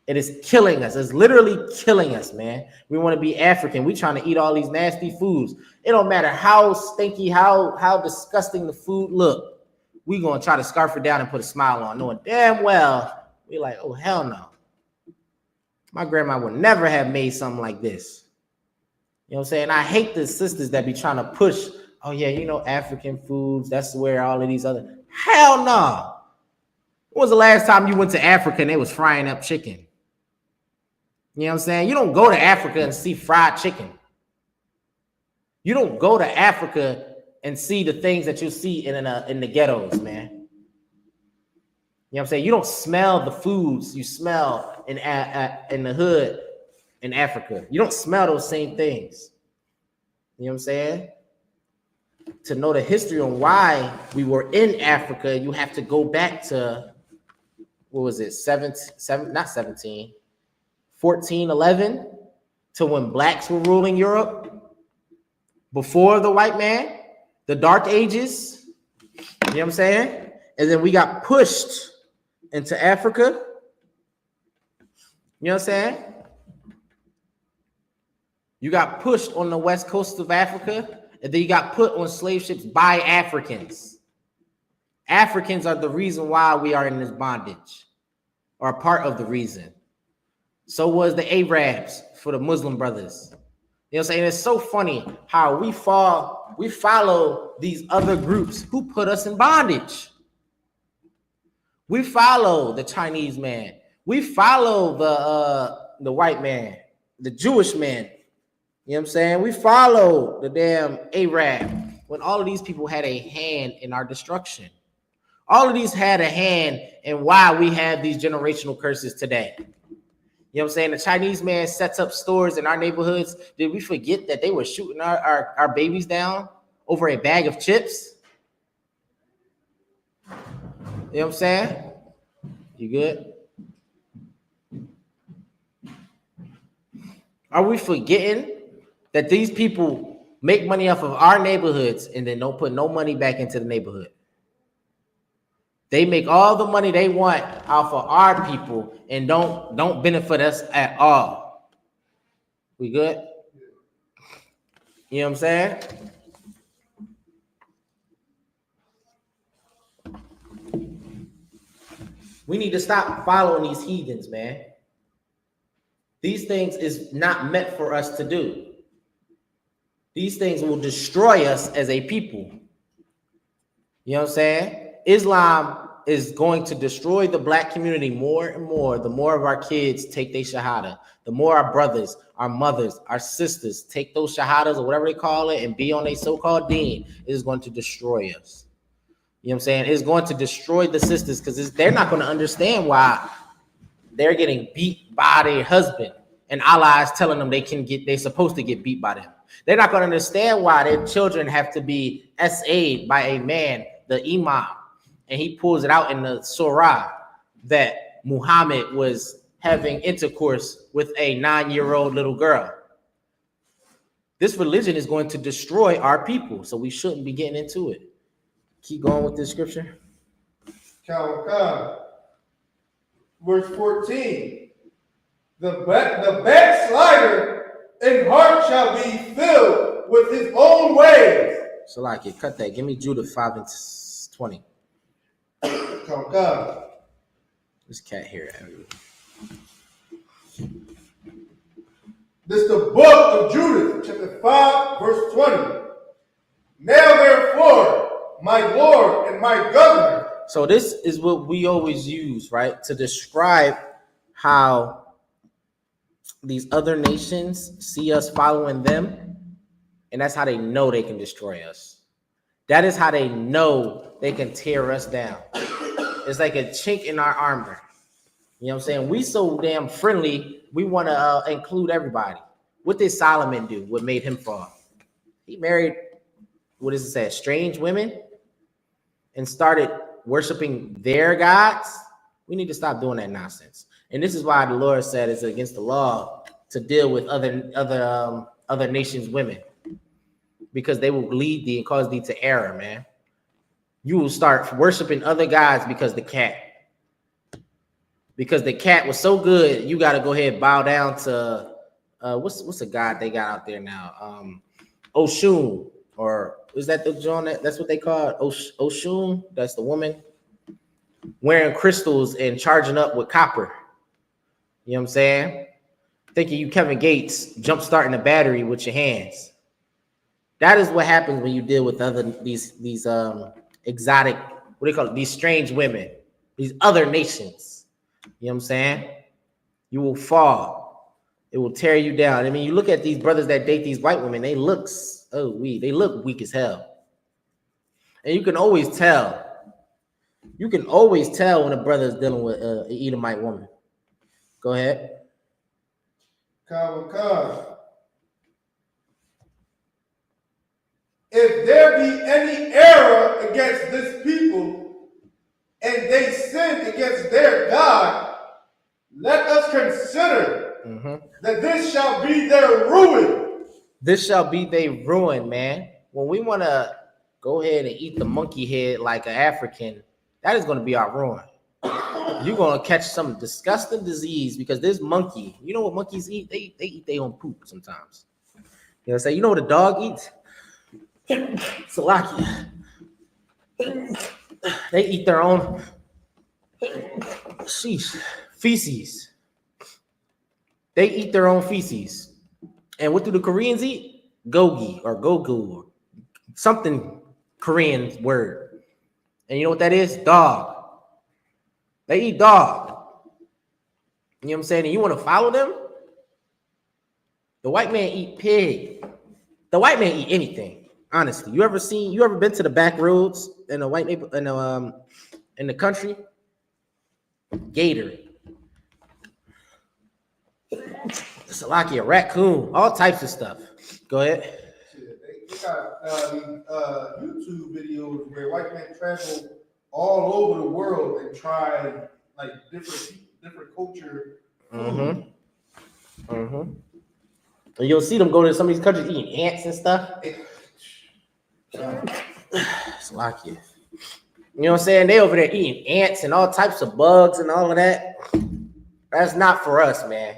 It is killing us. It's literally killing us, man. We want to be African. We trying to eat all these nasty foods. It don't matter how stinky, how disgusting the food look. We gonna try to scarf it down and put a smile on, knowing damn well we like, oh hell no. My grandma would never have made something like this. You know what I'm saying? I hate the sisters that be trying to push, oh yeah, you know, African foods, that's where all of these other, hell no. When was the last time you went to Africa and they was frying up chicken? You know what I'm saying? You don't go to Africa and see fried chicken. You don't go to Africa and see the things that you see in the ghettos, man. You know what I'm saying? You don't smell the foods you smell in the hood in Africa. You don't smell those same things. You know what I'm saying? To know the history on why we were in Africa, you have to go back to, what was it, 1411, to when blacks were ruling Europe before the white man, the dark ages. You know what I'm saying? And then we got pushed into Africa. You know what I'm saying? You got pushed on the west coast of Africa, and then you got put on slave ships by Africans. Africans are the reason why we are in this bondage, or part of the reason. So was the Arabs for the Muslim brothers. You know what I'm saying? It's so funny how we follow these other groups who put us in bondage. We follow the Chinese man. We follow the white man, the Jewish man. You know what I'm saying? We follow the damn Arab when all of these people had a hand in our destruction. All of these had a hand in why we have these generational curses today. You know what I'm saying? The Chinese man sets up stores in our neighborhoods. Did we forget that they were shooting our babies down over a bag of chips? You know what I'm saying? You good? Are we forgetting that these people make money off of our neighborhoods and then don't put no money back into the neighborhood? They make all the money they want off of our people and don't benefit us at all. We good? You know what I'm saying? We need to stop following these heathens, man. These things is not meant for us to do. These things will destroy us as a people. You know what I'm saying? Islam is going to destroy the black community more and more. The more of our kids take their shahada, the more our brothers, our mothers, our sisters take those shahadas or whatever they call it and be on a so-called deen, it is going to destroy us. You know what I'm saying? It's going to destroy the sisters because they're not going to understand why they're getting beat by their husband and Allah is telling them they're supposed to get beat by them. They're not going to understand why their children have to be SA'd by a man, the imam, and he pulls it out in the surah that Muhammad was having intercourse with a 9-year-old little girl. This religion is going to destroy our people, so we shouldn't be getting into it. Keep going with this scripture. Verse 14. The backslider and heart shall be filled with his own ways. So like it, cut that. Give me Judah 5 and 20. Come God. This cat here. This is the book of Judah, chapter 5, verse 20. Now therefore, my Lord and my governor. So this is what we always use, right? To describe how these other nations see us following them. And that's how they know they can destroy us. That is how they know they can tear us down. It's like a chink in our armor. You know what I'm saying? We so damn friendly, we want to include everybody. What did Solomon do? What made him fall? He married, what does it say, strange women and started worshiping their gods. We need to stop doing that nonsense. And this is why the Lord said it's against the law to deal with other nations' women, because they will lead thee and cause thee to error, man. You will start worshiping other gods because the cat was so good. You got to go ahead and bow down to what's a god they got out there now? Oshun, or is that the John? That's what they call it? Oshun. That's the woman wearing crystals and charging up with copper. You know what I'm saying? Thinking you Kevin Gates jump starting a battery with your hands. That is what happens when you deal with these exotic, what do you call it? These strange women, these other nations. You know what I'm saying? You will fall. It will tear you down. I mean, you look at these brothers that date these white women, they look weak as hell. And you can always tell. You can always tell when a brother is dealing with an Edomite woman. Go ahead. If there be any error against this people, and they sin against their God, let us consider that this shall be their ruin. This shall be their ruin, man. When we want to go ahead and eat the monkey head like an African, that is going to be our ruin. You're going to catch some disgusting disease because this monkey, you know what monkeys eat? They eat their own poop sometimes. You know what I'm saying? You know what a dog eats? Salakia. They eat their own feces. They eat their own feces. And what do the Koreans eat? Gogi or gogu or something Korean word. And you know what that is? Dog. They eat dog. You know what I'm saying? And you want to follow them? The white man eat pig. The white man eat anything. Honestly, you ever been to the back roads in the white neighbor in the country? Gator, Salakia, raccoon, all types of stuff. Go ahead. They got YouTube videos where white men travel all over the world and try like different culture. And you'll see them go to some of these countries eating ants and stuff. Salakia. You know what I'm saying? They over there eating ants and all types of bugs and all of that. That's not for us, man.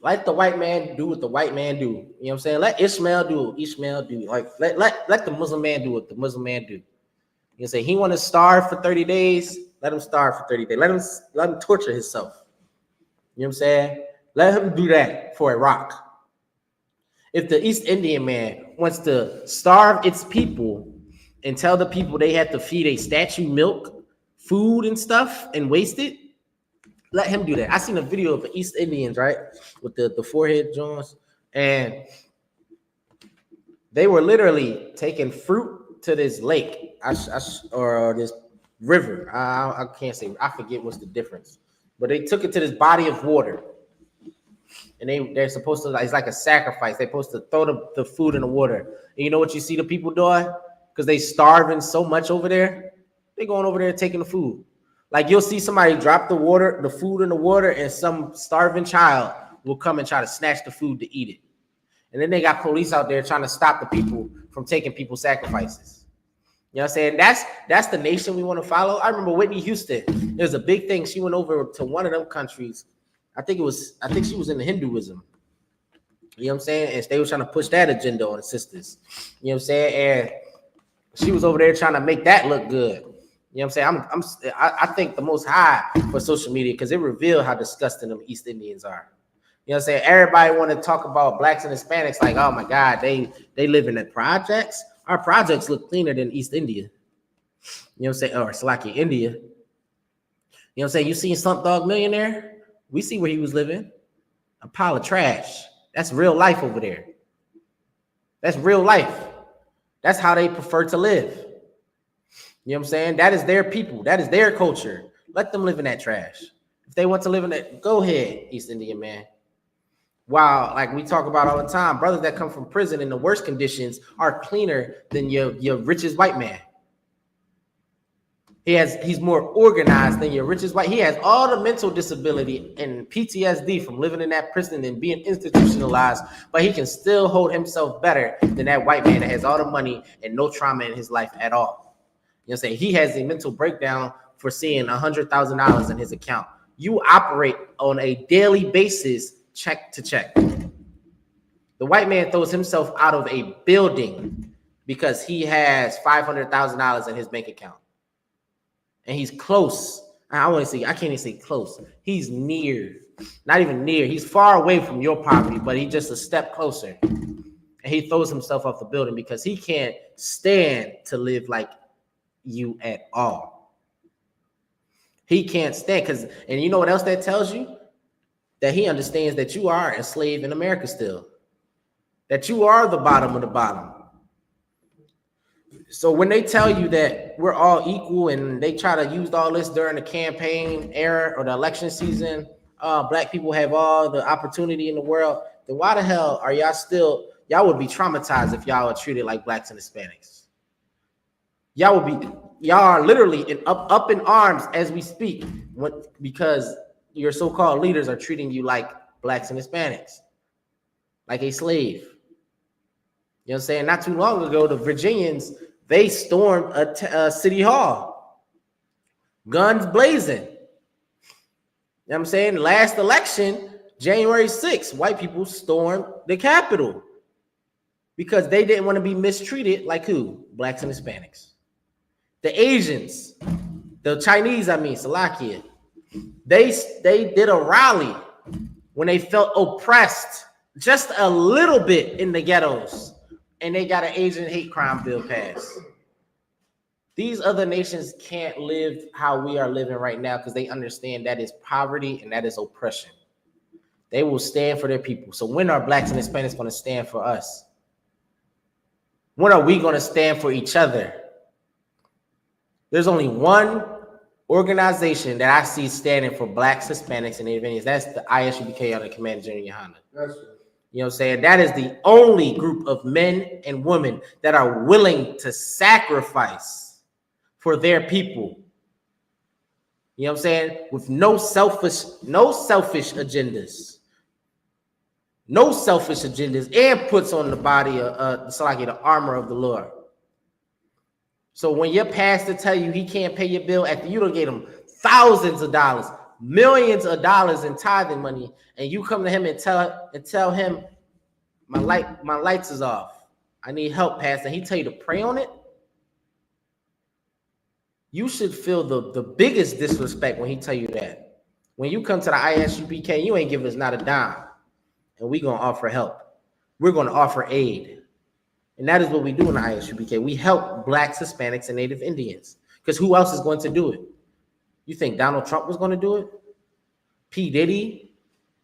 Let the white man do what the white man do. You know what I'm saying? Let Ishmael do what Ishmael do. Like let the Muslim man do what the Muslim man do. You say he want to starve for 30 days, let him starve for 30 days. Let him torture himself. You know what I'm saying? Let him do that for Iraq. If the East Indian man wants to starve its people and tell the people they have to feed a statue milk, food and stuff and waste it, let him do that. I seen a video of the East Indians, right? With the forehead Jones. And they were literally taking fruit to this lake or this river. I can't say, I forget what's the difference. But they took it to this body of water. And they're supposed to, it's like a sacrifice. They're supposed to throw the food in the water. And you know what you see the people doing? Because they starving so much over there. They going over there taking the food. Like you'll see somebody drop the food in the water, and some starving child will come and try to snatch the food to eat it. And then they got police out there trying to stop the people from taking people's sacrifices. You know what I'm saying? That's the nation we want to follow. I remember Whitney Houston. There's a big thing. She went over to one of them countries. I think she was in Hinduism. You know what I'm saying? And they were trying to push that agenda on the sisters. You know what I'm saying? And she was over there trying to make that look good. You know what I'm saying? I think the most high for social media because it revealed how disgusting them East Indians are. You know what I'm saying? Everybody want to talk about blacks and Hispanics like, oh my God, they live in the projects. Our projects look cleaner than East India. You know what I'm saying? Or Salaki, India. You know what I'm saying? You seen Slump Dog Millionaire? We see where he was living. A pile of trash. That's real life over there. That's real life. That's how they prefer to live. You know what I'm saying? That is their people. That is their culture. Let them live in that trash. If they want to live in that, go ahead, East Indian man. While, like we talk about all the time, brothers that come from prison in the worst conditions are cleaner than your richest white man. He's more organized than your richest white. He has all the mental disability and PTSD from living in that prison and being institutionalized, but he can still hold himself better than that white man that has all the money and no trauma in his life at all. You know what I'm saying? He has a mental breakdown for seeing $100,000 in his account. You operate on a daily basis, check to check. The white man throws himself out of a building because he has $500,000 in his bank account. And he's close. I can't even say close. He's near, not even near. He's far away from your poverty, but he's just a step closer. And he throws himself off the building because he can't stand to live like you at all. He can't stand and you know what else that tells you? That he understands that you are a slave in America still. That you are the bottom of the bottom. So when they tell you that we're all equal and they try to use all this during the campaign era or the election season, black people have all the opportunity in the world, then why the hell are y'all would be traumatized if y'all are treated like blacks and Hispanics. Y'all are literally up in arms as we speak because your so-called leaders are treating you like blacks and Hispanics, like a slave. You know what I'm saying? Not too long ago, the Virginians, they stormed a city hall, guns blazing. You know what I'm saying? Last election, January 6th, white people stormed the Capitol because they didn't want to be mistreated like who? Blacks and Hispanics. The Asians, the Chinese, Salakia, they did a rally when they felt oppressed just a little bit in the ghettos. And they got an Asian hate crime bill passed. These other nations can't live how we are living right now because they understand that is poverty and that is oppression. They will stand for their people. So when are blacks and Hispanics going to stand for us? When are we going to stand for each other? There's only one organization that I see standing for blacks, Hispanics, and Native Indians. That's the I.S.U.P.K under Commander General YAHANNA. That's right. You know what I'm saying? That is the only group of men and women that are willing to sacrifice for their people. You know what I'm saying? With no selfish agendas. No selfish agendas, and puts on the body of the armor of the Lord. So when your pastor tell you he can't pay your bill after you don't get him thousands of dollars, millions of dollars in tithing money, and you come to him and tell him my lights is off. I need help, Pastor. He tell you to pray on it. You should feel the biggest disrespect when he tell you that. When you come to the I.S.U.P.K, you ain't giving us not a dime, and we gonna offer help. We're gonna offer aid, and that is what we do in the I.S.U.P.K. We help blacks, Hispanics, and Native Indians. Because who else is going to do it? You think Donald Trump was going to do it? P. Diddy,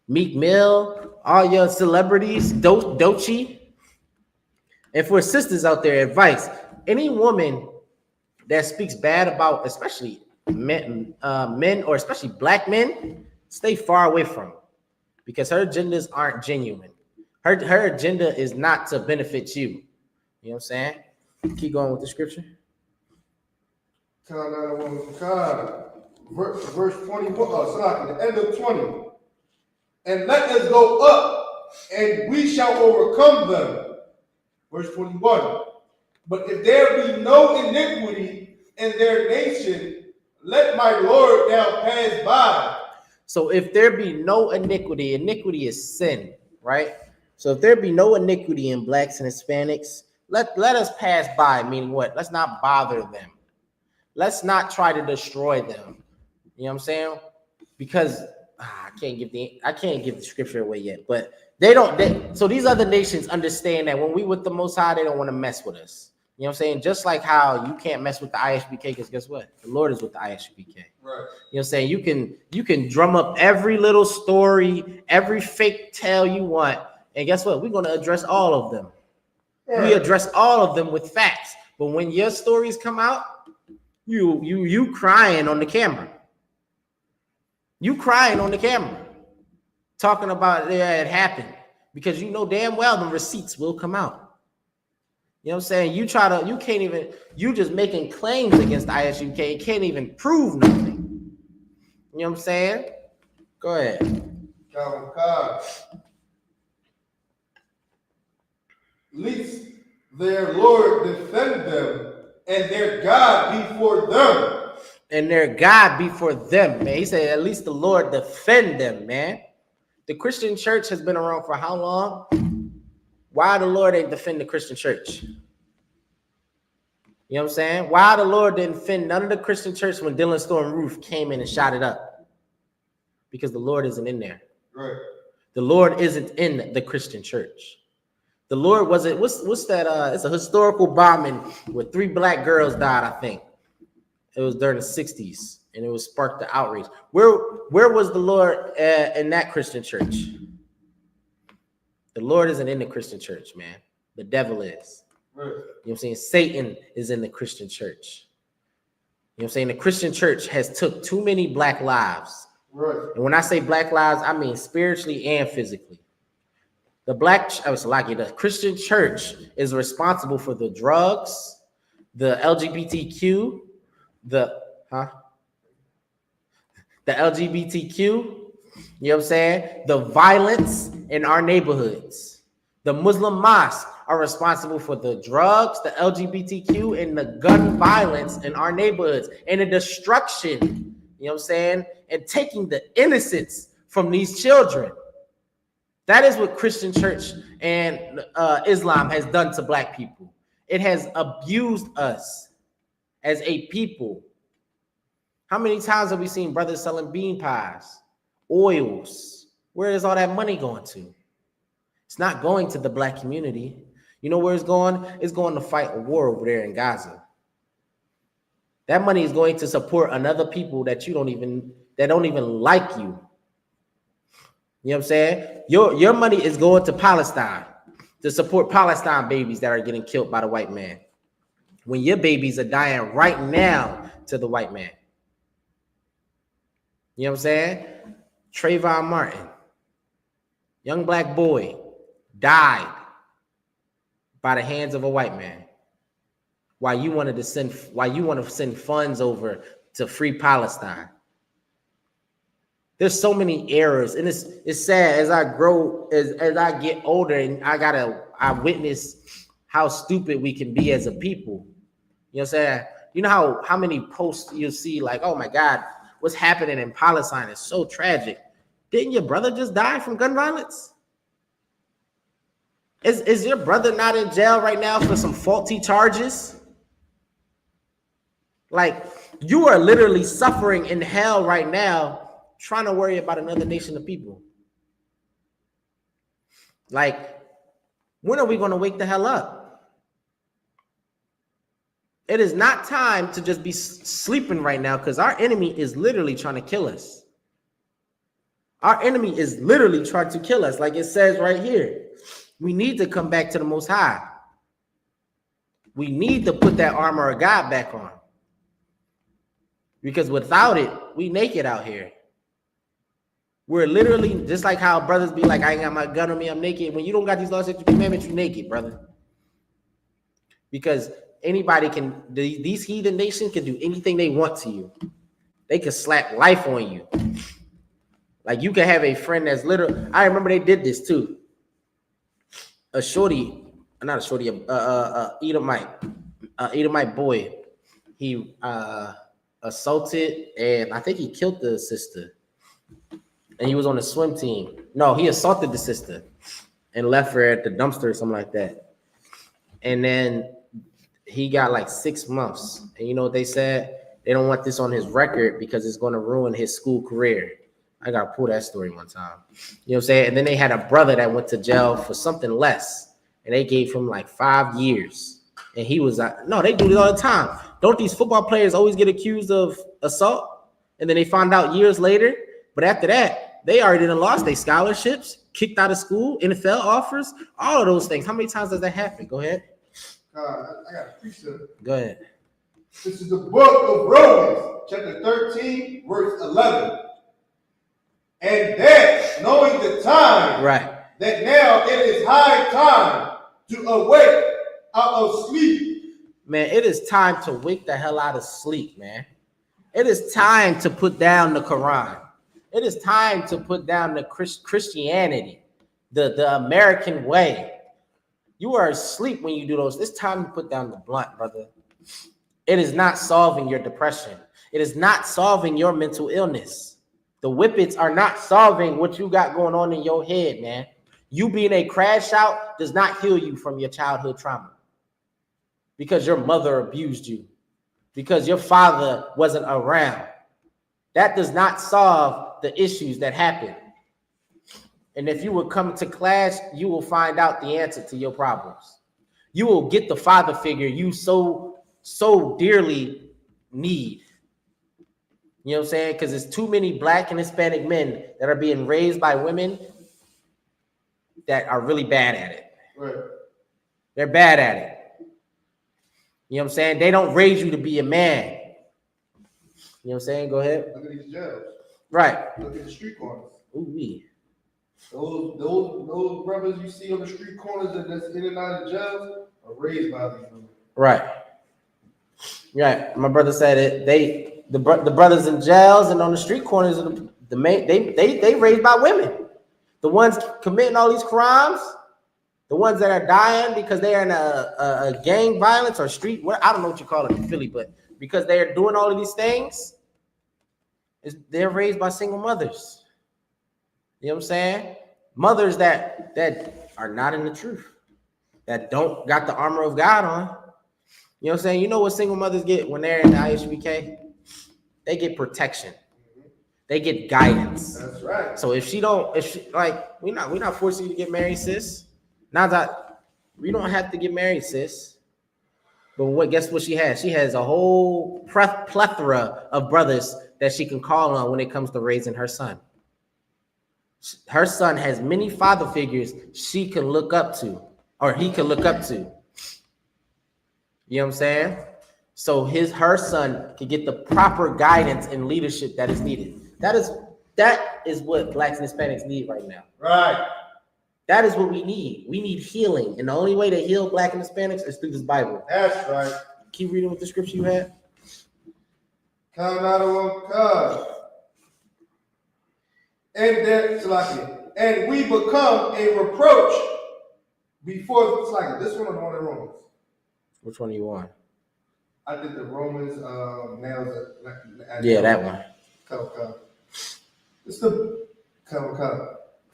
Meek Mill, all your celebrities, Doechii. And for sisters out there, advice: any woman that speaks bad about, especially men or especially black men, stay far away from, because her agendas aren't genuine. Her agenda is not to benefit you. You know what I'm saying? Keep going with the scripture. Verse 21, the end of 20. And let us go up, and we shall overcome them. Verse 21. But if there be no iniquity in their nation, let my Lord now pass by. So if there be no iniquity is sin, right? So if there be no iniquity in blacks and Hispanics, let us pass by, meaning what? Let's not bother them. Let's not try to destroy them. You know what I'm saying? Because I can't give the scripture away yet, but so these other nations understand that when we with the Most High, they don't want to mess with us. You know what I'm saying? Just like how you can't mess with the I.S.U.P.K, because guess what? The Lord is with the I.S.U.P.K. Right. You know what I'm saying? You can drum up every little story, every fake tale you want, and guess what? We're going to address all of them. Right. We address all of them with facts. But when your stories come out, you crying on the camera. You crying on the camera, talking about it happened, because you know damn well the receipts will come out. You know what I'm saying? You just making claims against the I.S.U.K, can't even prove nothing. You know what I'm saying? Go ahead. Least their Lord defend them, and their God be for them. And their God be for them, man. He said, at least the Lord defend them, man. The Christian church has been around for how long? Why the Lord ain't defend the Christian church? You know what I'm saying? Why the Lord didn't defend none of the Christian church when Dylan Storm Roof came in and shot it up? Because the Lord isn't in there. Right. The Lord isn't in the Christian church. The Lord wasn't, what's that? It's a historical bombing where 3 black girls died, I think. It was during the 60s, and it was sparked the outrage. Where was the Lord in that Christian church? The Lord isn't in the Christian church, man. The devil is. Right. You know what I'm saying? Satan is in the Christian church. You know what I'm saying? The Christian church has took too many black lives. Right. And when I say black lives, I mean spiritually and physically. The Christian church is responsible for the drugs, the LGBTQ, the LGBTQ, you know what I'm saying? The violence in our neighborhoods. The Muslim mosques are responsible for the drugs, the LGBTQ, and the gun violence in our neighborhoods, and the destruction, you know what I'm saying? And taking the innocence from these children. That is what Christian church and Islam has done to black people. It has abused us as a people. How many times have we seen brothers selling bean pies, oils? Where is all that money going to? It's not going to the black community. You know where it's going? It's going to fight a war over there in Gaza. That money is going to support another people that don't even like you. You know what I'm saying? Your money is going to Palestine to support Palestine babies that are getting killed by the white man, when your babies are dying right now to the white man. You know what I'm saying? Trayvon Martin, young black boy, died by the hands of a white man. Why you want to send funds over to free Palestine? There's so many errors, and it's sad as I grow, as I get older, and I witness how stupid we can be as a people. You know what I'm saying? You know how many posts you see like, oh my God, what's happening in Palestine is so tragic. Didn't your brother just die from gun violence? Is your brother not in jail right now for some faulty charges? Like, you are literally suffering in hell right now, trying to worry about another nation of people. Like, when are we going to wake the hell up? It is not time to just be sleeping right now, because our enemy is literally trying to kill us. Our enemy is literally trying to kill us, like it says right here. We need to come back to the Most High. We need to put that armor of God back on. Because without it, we naked out here. We're literally, just like how brothers be like, I ain't got my gun on me, I'm naked. When you don't got these laws, commandments, you naked, brother. Because anybody can, these heathen nations can do anything they want to you. They can slap life on you. Like, you can have a friend that's literal. I remember they did this too. A shorty, not a shorty, Edomite boy. He assaulted, and I think he killed the sister. And he was on the swim team. No, he assaulted the sister. and left her at the dumpster or something like that. And then he got like 6 months. And you know what they said? They don't want this on his record because it's going to ruin his school career. I got to pull that story one time. You know what I'm saying? And then they had a brother that went to jail for something less. And they gave him like 5 years. And he was like, no, they do this all the time. Don't these football players always get accused of assault? And then they find out years later. But after that, they already done lost their scholarships, kicked out of school, NFL offers, all of those things. How many times does that happen? Go ahead. I got a precept. Go ahead. This is the book of Romans, chapter 13, verse 11. And that, knowing the time, Right. that now it is high time to awake out of sleep. Man, it is time to wake the hell out of sleep, man. It is time to put down the Quran. It is time to put down the Christianity, the American way. You are asleep when you do those. It's time to put down the blunt, brother. It is not solving your depression. It is not solving your mental illness. The whippets are not solving what you got going on in your head, man. You being a crash out does not heal you from your childhood trauma. Because your mother abused you. Because your father wasn't around. That does not solve the issues that happen. And if you would come to class, you will find out the answer to your problems. You will get the father figure you so dearly need. You know what I'm saying? Because there's too many Black and Hispanic men that are being raised by women that are really bad at it. Right. They're bad at it. You know what I'm saying? They don't raise you to be a man. You know what I'm saying? Go ahead. Look at these jails. Right. Look at the street corners. Ooh-wee. Those brothers you see on the street corners that's in and out of jails are raised by these women. Right. Right. My brother said it. The brothers in jails and on the street corners are the main. They raised by women. The ones committing all these crimes, the ones that are dying because they are in a gang violence or street. I don't know what you call it in Philly, but because they are doing all of these things, they're raised by single mothers. You know what I'm saying? Mothers that are not in the truth, that don't got the armor of God on. You know what I'm saying? You know what single mothers get when they're in the I.S.U.P.K? They get protection. They get guidance. That's right. So we're not forcing you to get married, sis. Now that we don't have to get married, sis. But guess what she has? She has a whole plethora of brothers that she can call on when it comes to raising her son. Her son has many father figures she can look up to, or he can look up to. You know what I'm saying? So her son can get the proper guidance and leadership that is needed. That is what Blacks and Hispanics need right now. Right. That is what we need. We need healing. And the only way to heal Black and Hispanics is through this Bible. That's right. Keep reading what the scripture you had. And we become a reproach before this one or the one in Romans. Which one do you want? I did the Romans nails. Yeah, that one. It's the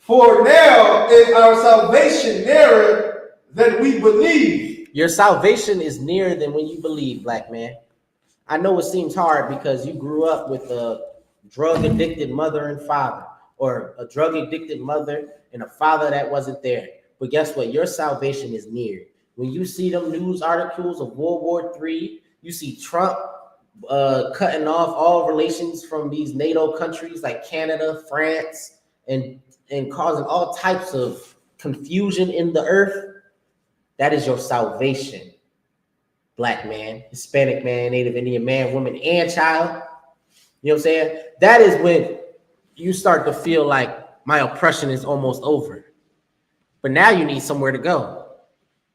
For now is our salvation nearer than we believe. Your salvation is nearer than when you believe, Black man. I know it seems hard because you grew up with a drug-addicted mother and father, or a drug-addicted mother and a father that wasn't there. But guess what? Your salvation is near. When you see them news articles of World War III, you see Trump cutting off all relations from these NATO countries like Canada, France, and causing all types of confusion in the earth. That is your salvation. Black man, Hispanic man, Native Indian man, woman, and child. You know what I'm saying? That is when you start to feel like my oppression is almost over. But now you need somewhere to go.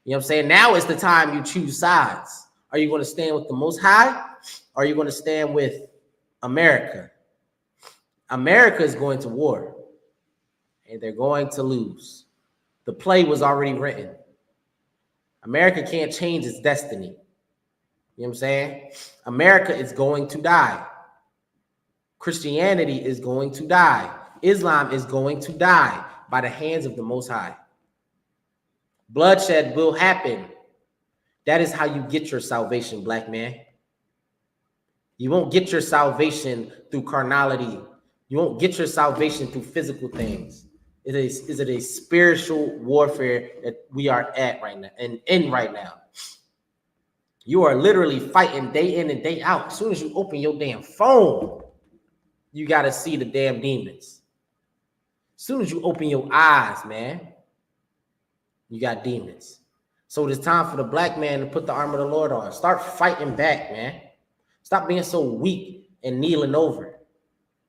You know what I'm saying? Now is the time you choose sides. Are you going to stand with the Most High? Or are you going to stand with America? America is going to war. And they're going to lose. The play was already written. America can't change its destiny. You know what I'm saying? America is going to die. Christianity is going to die. Islam is going to die by the hands of the Most High. Bloodshed will happen. That is how you get your salvation, black man. You won't get your salvation through carnality. You won't get your salvation through physical things. It is a spiritual warfare that we are at right now and in right now. You are literally fighting day in and day out. As soon as you open your damn phone, you got to see the damn demons. As soon as you open your eyes, man, you got demons. So it's time for the black man to put the armor of the Lord on. Start fighting back, man. Stop being so weak and kneeling over.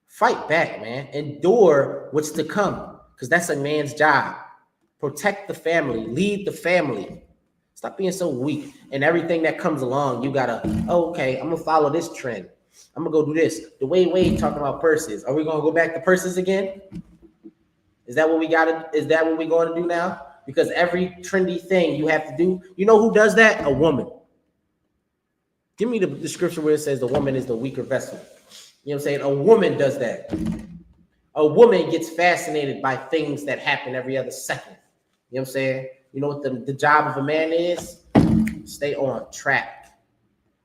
Fight back, man. Endure what's to come, because that's a man's job. Protect the family. Lead the family. Stop being so weak. And everything that comes along, you gotta, oh, okay, I'm gonna follow this trend. I'm gonna go do this. The way talking about purses. Are we gonna go back to purses again? Is that what we gotta? Is that what we're going to do now? Because every trendy thing you have to do. You know who does that? A woman. Give me the scripture where it says the woman is the weaker vessel. You know what I'm saying? A woman does that. A woman gets fascinated by things that happen every other second. You know what I'm saying? You know what the job of a man is? Stay on track.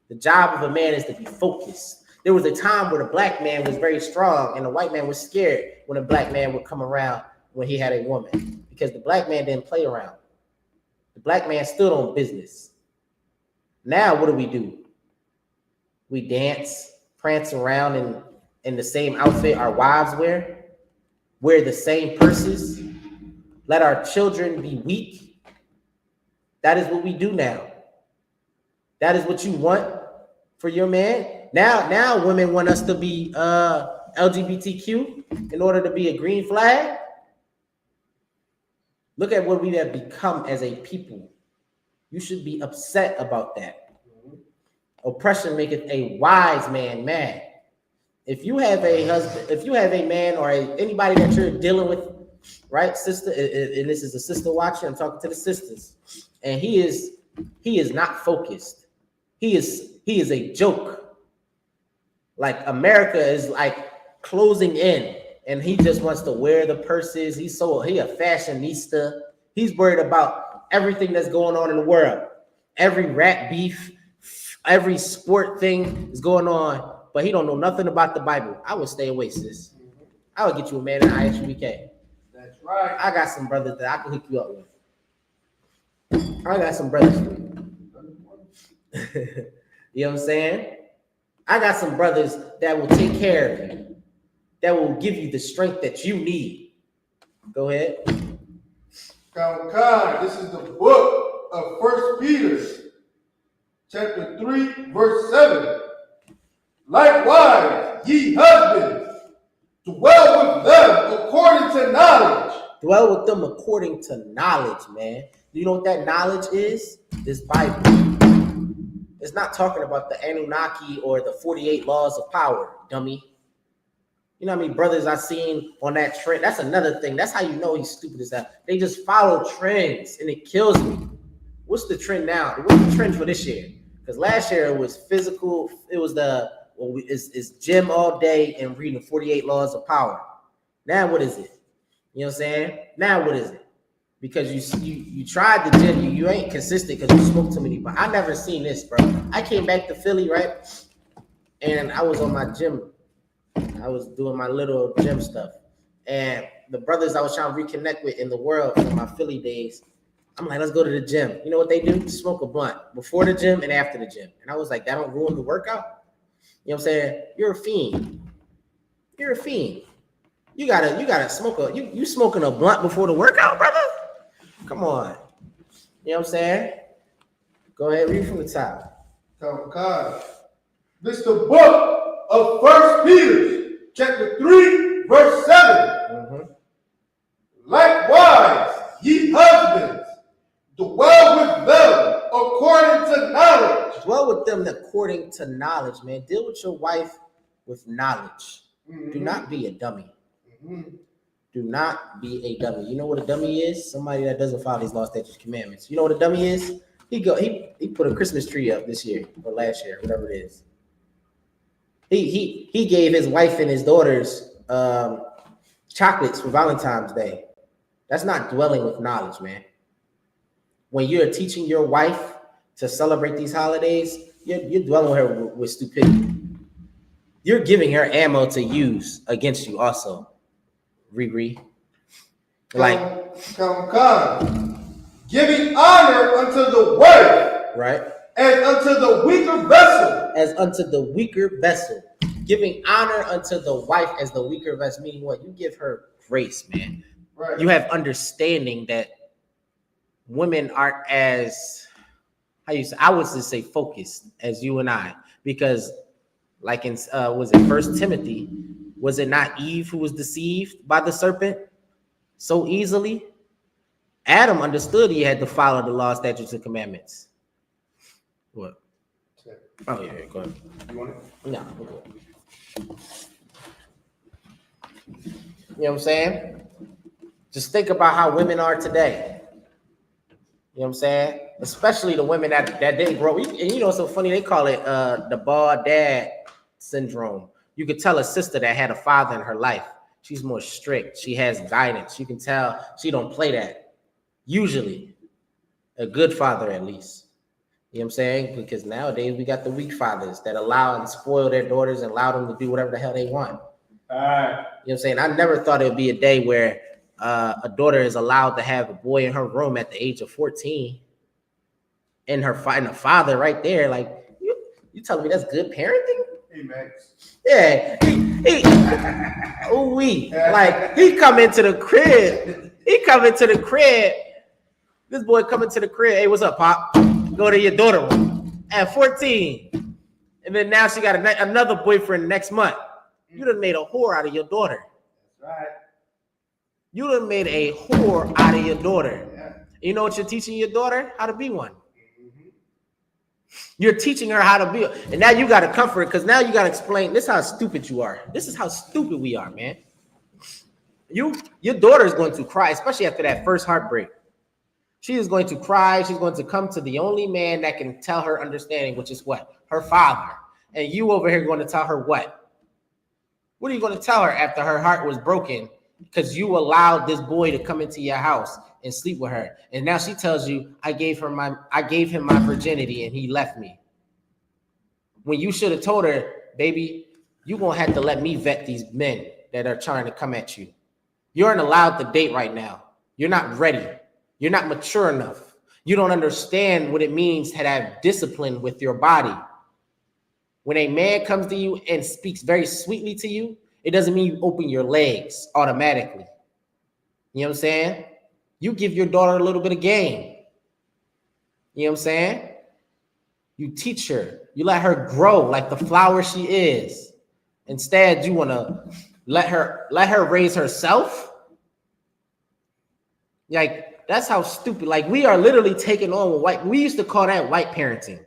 The job of a man is to be focused. There was a time where the black man was very strong and the white man was scared when a black man would come around when he had a woman, because the black man didn't play around. The black man stood on business. Now what do? We dance, prance around in the same outfit our wives wear the same purses, let our children be weak. That is what we do now. That is what you want for your man. Now women want us to be LGBTQ in order to be a green flag. Look at what we have become as a people. You should be upset about that. Oppression maketh a wise man mad. If you have a husband, if you have a man or anybody that you're dealing with, right, sister, and this is a sister watching, I'm talking to the sisters, and he is not focused. He is a joke. Like America is like closing in, and he just wants to wear the purses. He a fashionista. He's worried about everything that's going on in the world. Every rap beef, every sport thing is going on, but he don't know nothing about the Bible. I would stay away, sis. I would get you a man in I.S.U.P.K. That's right. I got some brothers that I can hook you up with. I got some brothers for you. You know what I'm saying? I got some brothers that will take care of you, that will give you the strength that you need. Go ahead. This is the book of 1 Peter, chapter 3, verse 7. Likewise, ye husbands, dwell with them according to knowledge. Dwell with them according to knowledge, man. You know what that knowledge is? This Bible. It's not talking about the Anunnaki or the 48 laws of power, dummy. You know how many brothers I've seen on that trend? That's another thing. That's how you know he's stupid as that. They just follow trends, and it kills me. What's the trend now? What's the trend for this year? Because last year it was physical. It was it's gym all day and reading 48 laws of power. Now what is it? You know what I'm saying? Now what is it? Because you tried the gym, you ain't consistent because you smoke too many. But I never seen this, bro. I came back to Philly, right? And I was on my gym. I was doing my little gym stuff. And the brothers I was trying to reconnect with in the world from my Philly days, I'm like, let's go to the gym. You know what they do? Smoke a blunt before the gym and after the gym. And I was like, that don't ruin the workout? You know what I'm saying? You're a fiend. You're a fiend. You gotta smoke you smoking a blunt before the workout, brother? Come on. You know what I'm saying? Go ahead, read from the top. This is the book of 1 Peter, chapter 3, verse 7. Likewise, ye husbands, dwell with them according to knowledge. Dwell with them according to knowledge, man. Deal with your wife with knowledge. Do not be a dummy. Do not be a dummy. You know what a dummy is? Somebody that doesn't follow these law, statutes, commandments. You know what a dummy is? He put a Christmas tree up this year or last year, whatever it is. He gave his wife and his daughters chocolates for Valentine's Day. That's not dwelling with knowledge, man. when you're teaching your wife to celebrate these holidays, you're dwelling with her with stupidity. You're giving her ammo to use against you also, Riri. Like, giving honor unto the wife, right? as unto the weaker vessel. As unto the weaker vessel. Giving honor unto the wife as the weaker vessel, meaning what? You give her grace, man. Right. You have understanding that women aren't as, I would just say focused as you and I, because like in, was it 1 Timothy? Was it not Eve who was deceived by the serpent so easily? Adam understood he had to follow the law, statutes, and commandments. What? Oh, yeah, go ahead. You want it? No. You know what I'm saying? Just think about how women are today. You know what I'm saying? Especially the women that didn't grow. And you know, it's so funny, they call it the bald dad syndrome. You could tell a sister that had a father in her life. She's more strict. She has guidance. You can tell she don't play that. Usually. A good father, at least. You know what I'm saying? Because nowadays we got the weak fathers that allow and spoil their daughters and allow them to do whatever the hell they want. All right. You know what I'm saying? I never thought it would be a day where a daughter is allowed to have a boy in her room at the age of 14 and her and a father right there. Like, you telling me that's good parenting? Hey, Max. Yeah. Like, he come into the crib. This boy come into the crib. Hey, what's up, Pop? Go to your daughter room at 14. And then now she got another boyfriend next month. You done made a whore out of your daughter. That's right. You done made a whore out of your daughter. Yeah. You know what you're teaching your daughter? How to be one. Mm-hmm. You're teaching her how to be. And now you got to comfort, because now you got to explain, this is how stupid you are. This is how stupid we are, man. Your daughter is going to cry, especially after that first heartbreak. She is going to cry. She's going to come to the only man that can tell her understanding, which is what? Her father. And you over here going to tell her what? What are you going to tell her after her heart was broken because you allowed this boy to come into your house and sleep with her? And now she tells you, I gave him my virginity and he left me. When you should have told her, baby, you're going to have to let me vet these men that are trying to come at you. You aren't allowed to date right now. You're not ready. You're not mature enough. You don't understand what it means to have discipline with your body. When a man comes to you and speaks very sweetly to you, it doesn't mean you open your legs automatically. You know what I'm saying? You give your daughter a little bit of game. You know what I'm saying? You teach her. You let her grow like the flower she is. Instead, you want to let her raise herself. Like, that's how stupid. Like, we are literally taking on white. We used to call that white parenting.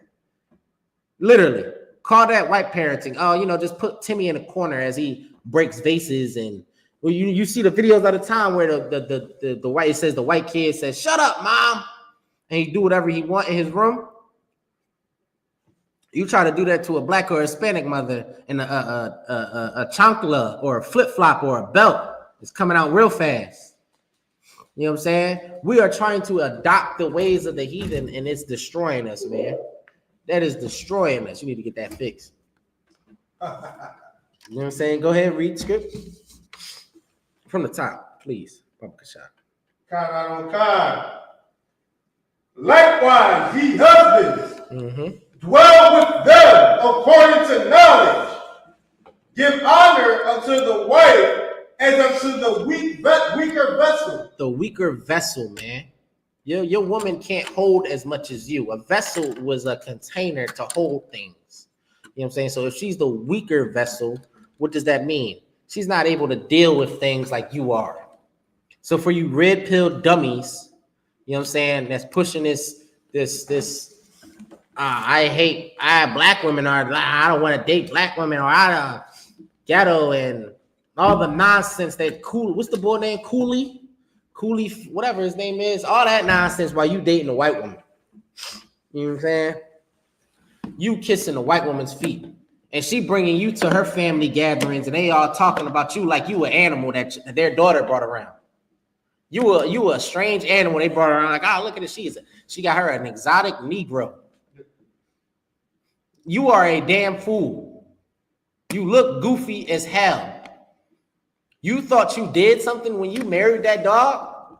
Literally. Call that white parenting. Oh, you know, just put Timmy in a corner as he breaks vases. And well, you see the videos all the time where the white, it says the white kid says, "Shut up, mom," and he do whatever he want in his room. You try to do that to a black or Hispanic mother, and a chancla or a flip-flop or a belt is coming out real fast. You know what I'm saying? We are trying to adopt the ways of the heathen, and it's destroying us, man. That is destroying us. You need to get that fixed. You know what I'm saying? Go ahead, read the script. From the top, please. Likewise, ye husbands, dwell with them according to knowledge. Give honor unto the wife as unto the weaker vessel. The weaker vessel, man. Your woman can't hold as much as you. A vessel was a container to hold things. You know what I'm saying? So if she's the weaker vessel, what does that mean? She's not able to deal with things like you are. So for you red pill dummies, you know what I'm saying, that's pushing this black women are, I don't want to date black women, or I ghetto and all the nonsense that cool. What's the boy name? Cooley, whatever his name is. All that nonsense while you dating a white woman. You know what I'm saying? You kissing a white woman's feet, and she bringing you to her family gatherings, and they all talking about you like you an animal that their daughter brought around. You a strange animal. They brought her around like, oh, look at this. She got her an exotic Negro. You are a damn fool. You look goofy as hell. You thought you did something when you married that dog?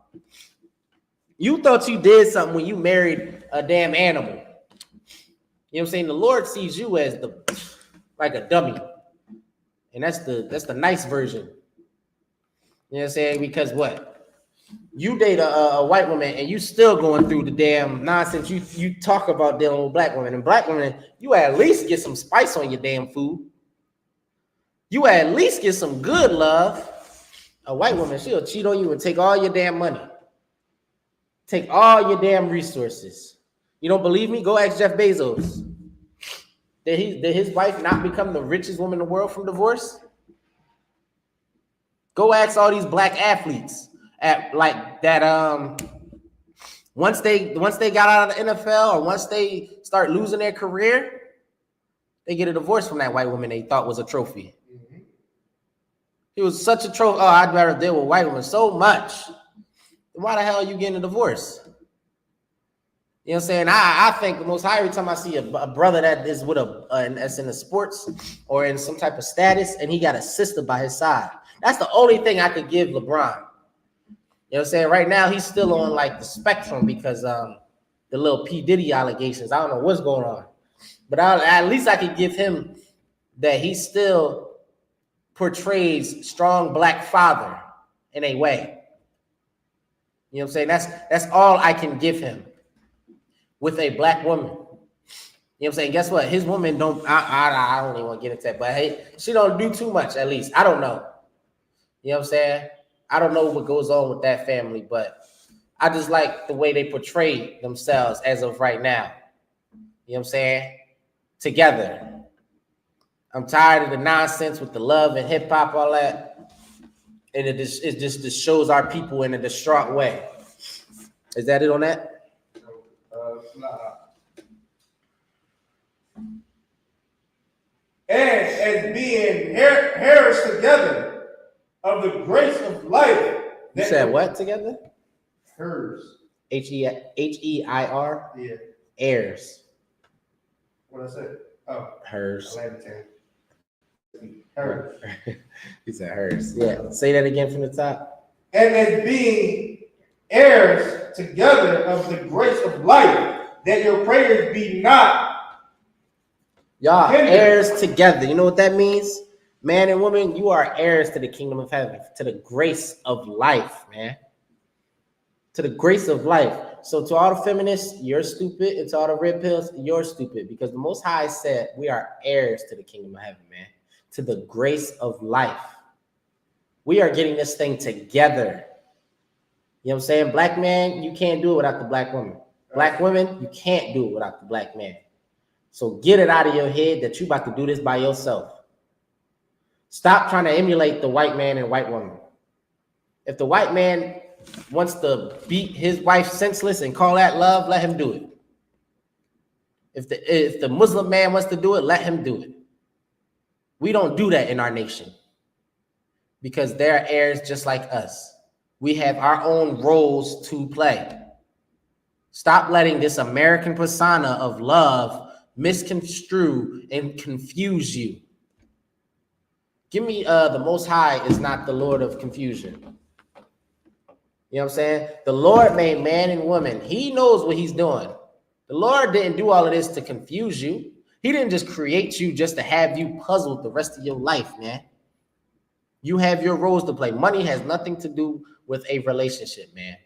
You thought you did something when you married a damn animal. You know what I'm saying? The Lord sees you as like a dummy. And that's the nice version. You know what I'm saying? Because what? You date a white woman and you still going through the damn nonsense you talk about dealing with black women. And black women, you at least get some spice on your damn food. You at least get some good love. A white woman, she'll cheat on you and take all your damn money. Take all your damn resources. You don't believe me? Go ask Jeff Bezos. Did his wife not become the richest woman in the world from divorce? Go ask all these black athletes at like that. Once they got out of the NFL or once they start losing their career, they get a divorce from that white woman they thought was a trophy. He was such a trophy. Oh, I'd rather deal with white women so much. Why the hell are you getting a divorce? You know what I'm saying? I think the most high every time I see a brother that is with that's in the sports or in some type of status and he got a sister by his side. That's the only thing I could give LeBron. You know what I'm saying? Right now he's still on like the spectrum because the little P. Diddy allegations. I don't know what's going on. But at least I could give him that he still portrays strong black father in a way. You know what I'm saying? That's all I can give him with a black woman. You know what I'm saying? Guess what? His woman don't, I don't even want to get into that, but hey, she don't do too much at least. I don't know. You know what I'm saying? I don't know what goes on with that family, but I just like the way they portray themselves as of right now. You know what I'm saying? Together. I'm tired of the nonsense with the love and hip hop, all that. And it just shows our people in a distraught way. Is that it on that? Nah. And as being heirs together of the grace of life. You said what together? Hers. H-E-I-R? Yeah. Heirs. What I say? Oh. Hers. Hers. He said hers. Yeah. Say that again from the top. And as being heirs together of the grace of life, that your prayers be not. Y'all hindered. heirs together. You know what that means? Man and woman, you are heirs to the kingdom of heaven, to the grace of life, man. To the grace of life. So to all the feminists, you're stupid. And to all the red pills, you're stupid. Because the Most High said we are heirs to the kingdom of heaven, man. To the grace of life. We are getting this thing together. You know what I'm saying? Black man, you can't do it without the black woman. Black women, you can't do it without the black man. So get it out of your head that you about to do this by yourself. Stop trying to emulate the white man and white woman. If the white man wants to beat his wife senseless and call that love, let him do it. If the Muslim man wants to do it, let him do it. We don't do that in our nation because they're heirs just like us. We have our own roles to play. Stop letting this American persona of love misconstrue and confuse you. Give me the Most High is not the Lord of confusion. You know what I'm saying? The Lord made man and woman. He knows what he's doing. The Lord didn't do all of this to confuse you. He didn't just create you just to have you puzzled the rest of your life, man. You have your roles to play. Money has nothing to do with a relationship, man.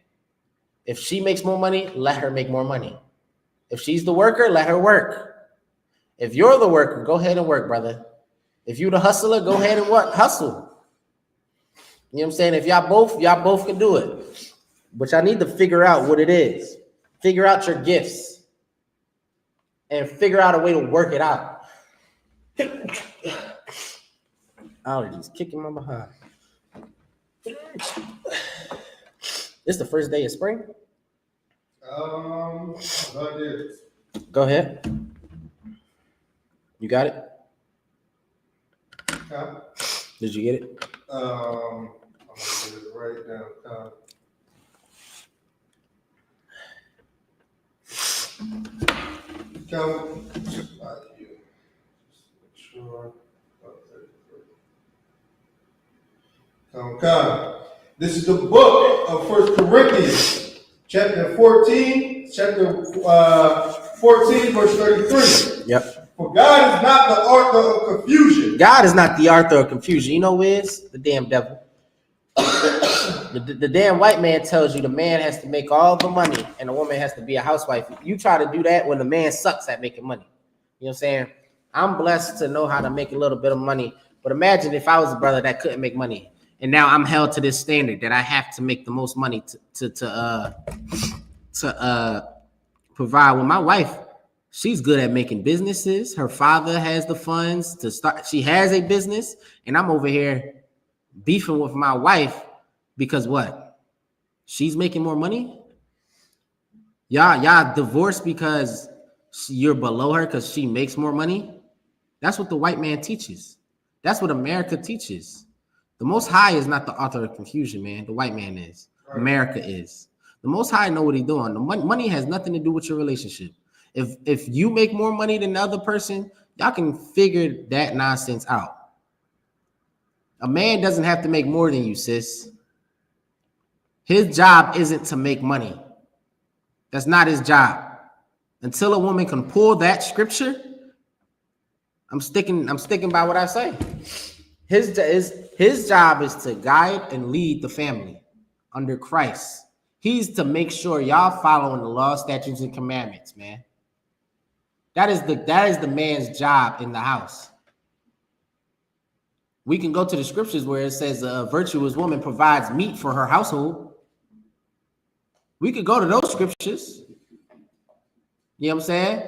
If she makes more money, let her make more money. If she's the worker, let her work. If you're the worker, go ahead and work, brother. If you're the hustler, go ahead and work, hustle. You know what I'm saying? If y'all both can do it. But y'all need to figure out what it is. Figure out your gifts. And figure out a way to work it out. Allergies kicking my behind. This the first day of spring? I did. Go ahead. You got it? Huh? Did you get it? I'm gonna get it right now. This is the book of 1 Corinthians, chapter 14, verse 33. Yep. For God is not the author of confusion. God is not the author of confusion. You know who is? The damn devil. The damn white man tells you the man has to make all the money and the woman has to be a housewife. You try to do that when the man sucks at making money. You know what I'm saying? I'm blessed to know how to make a little bit of money. But imagine if I was a brother that couldn't make money. And now I'm held to this standard that I have to make the most money to provide. With my wife, she's good at making businesses. Her father has the funds to start. She has a business, and I'm over here beefing with my wife because what? She's making more money? Y'all divorced because you're below her because she makes more money? That's what the white man teaches. That's what America teaches. The Most High is not the author of confusion, man. The white man is. Right. America is. The Most High know what he's doing. The money has nothing to do with your relationship. If you make more money than the other person, y'all can figure that nonsense out. A man doesn't have to make more than you, sis. His job isn't to make money. That's not his job. Until a woman can pull that scripture, I'm sticking by what I say. His job is to guide and lead the family under Christ. He's to make sure y'all following the law, statutes, and commandments, man. That is the man's job in the house. We can go to the scriptures where it says a virtuous woman provides meat for her household. We could go to those scriptures. You know what I'm saying?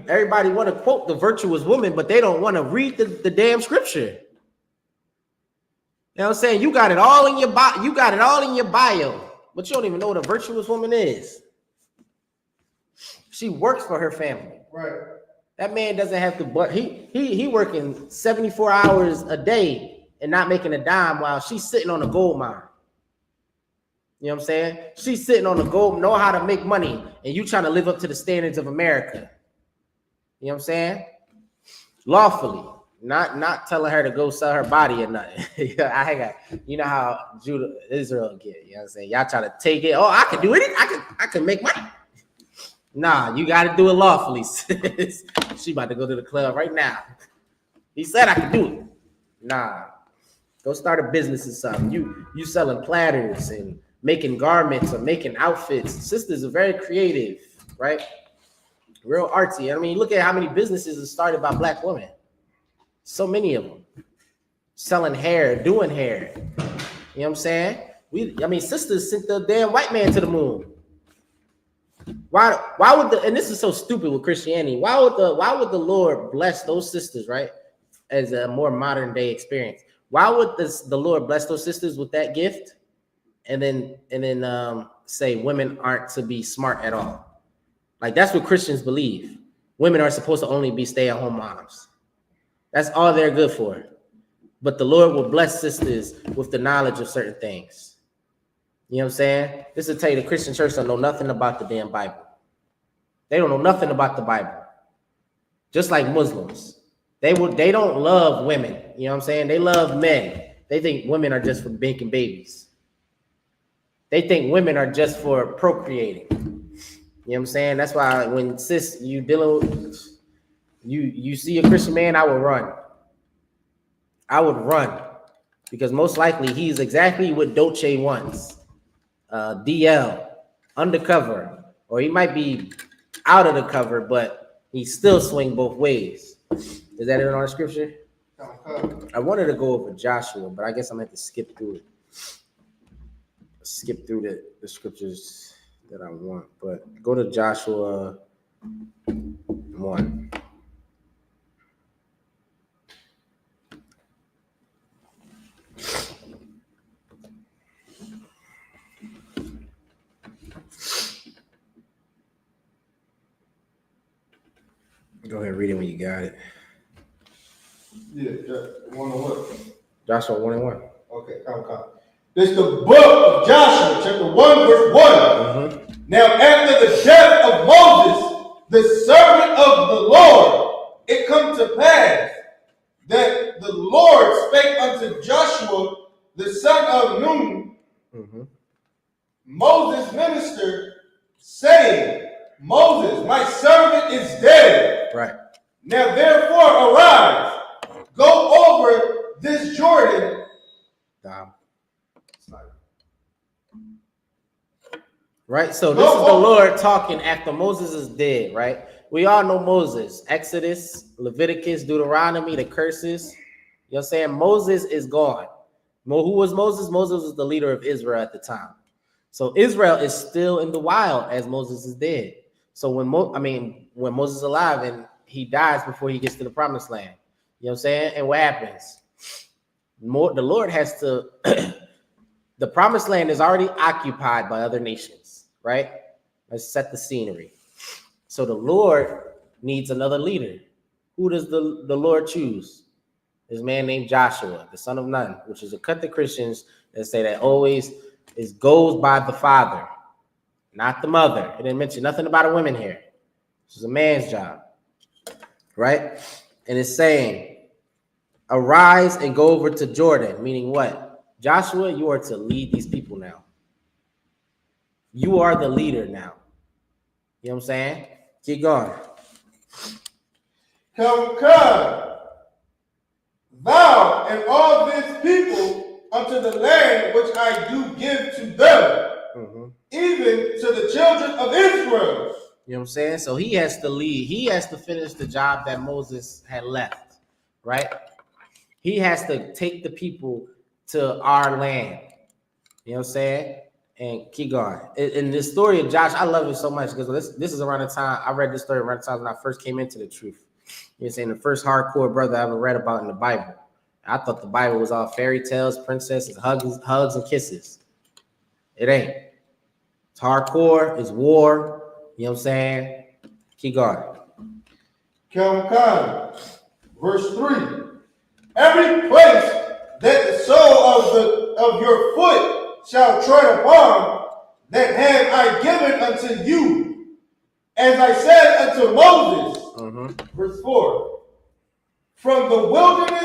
Everybody want to quote the virtuous woman, but they don't want to read the damn scripture. You know what I'm saying? You got it all in your bio, but you don't even know what a virtuous woman is. She works for her family. Right. That man doesn't have to, but he working 74 hours a day and not making a dime while she's sitting on a gold mine. You know what I'm saying? She's sitting on the gold, know how to make money, and you trying to live up to the standards of America. You know what I'm saying? Lawfully, not telling her to go sell her body or nothing. You know how Israel get. You know what I'm saying? Y'all try to take it. Oh, I can do it. I can make money. Nah, you got to do it lawfully, sis. She about to go to the club right now. He said I can do it. Nah, go start a business or something. You selling platters and making garments or making outfits. Sisters are very creative, right? Real artsy. I mean, look at how many businesses are started by Black women. So many of them. Selling hair, doing hair. You know what I'm saying? Sisters sent the damn white man to the moon. Why would and this is so stupid with Christianity. Why would the Lord bless those sisters, right? As a more modern day experience. Why would the Lord bless those sisters with that gift? And then say women aren't to be smart at all. Like that's what Christians believe. Women are supposed to only be stay-at-home moms. That's all they're good for. But the Lord will bless sisters with the knowledge of certain things. You know what I'm saying? This will tell you the Christian church don't know nothing about the damn Bible. They don't know nothing about the Bible. Just like Muslims. They don't love women. You know what I'm saying? They love men. They think women are just for making babies. They think women are just for procreating. You know what I'm saying? That's why when sis you dealing with you see a Christian man, I would run. I would run because most likely he's exactly what Dolce wants. DL, undercover, or he might be out of the cover, but he still swing both ways. Is that in our scripture? I wanted to go over Joshua, but I guess I'm going to have to skip through it. Skip through the scriptures that I want, but go to Joshua 1. Go ahead and read it when you got it. Yeah, 1 and what? Joshua 1 and 1. Okay, come. This is the book of Joshua, chapter 1, verse 1. Mm-hmm. Now after the death of Moses, the servant of the Lord, it come to pass that the Lord spake unto Joshua, the son of Nun, Moses' minister, saying, Moses, my servant is dead. Right. Now therefore arise, go over this Jordan. Right. So this is the Lord talking after Moses is dead, right? We all know Moses, Exodus, Leviticus, Deuteronomy, the curses. You know what I'm saying? Moses is gone. Who was Moses? Moses was the leader of Israel at the time. So Israel is still in the wild as Moses is dead. So when Moses is alive and he dies before he gets to the promised land. You know what I'm saying? And what happens? The Lord has to, the promised land is already occupied by other nations, right? Let's set the scenery. So the Lord needs another leader. Who does the Lord choose? This man named Joshua, the son of Nun, which is a cut the Christians that say that always goes by the father, not the mother. It didn't mention nothing about a woman here. This is a man's job, right? And it's saying, arise and go over to Jordan, meaning what? Joshua, you are to lead these people now. You are the leader now. You know what I'm saying? Keep going. Come, thou and all this people unto the land which I do give to them, even to the children of Israel. You know what I'm saying? So he has to lead. He has to finish the job that Moses had left, right? He has to take the people to our land. You know what I'm saying? And keep going. In this story of Josh, I love it so much because this is around the time I read this story around the time when I first came into the truth. You know what I'm saying? The first hardcore brother I ever read about in the Bible. I thought the Bible was all fairy tales, princesses, hugs and kisses. It ain't. It's hardcore. It's war. You know what I'm saying? Keep going. Come. Verse 3. Every place that the sole of your foot shall tread upon, that have I given unto you, as I said unto Moses. Verse 4. From the wilderness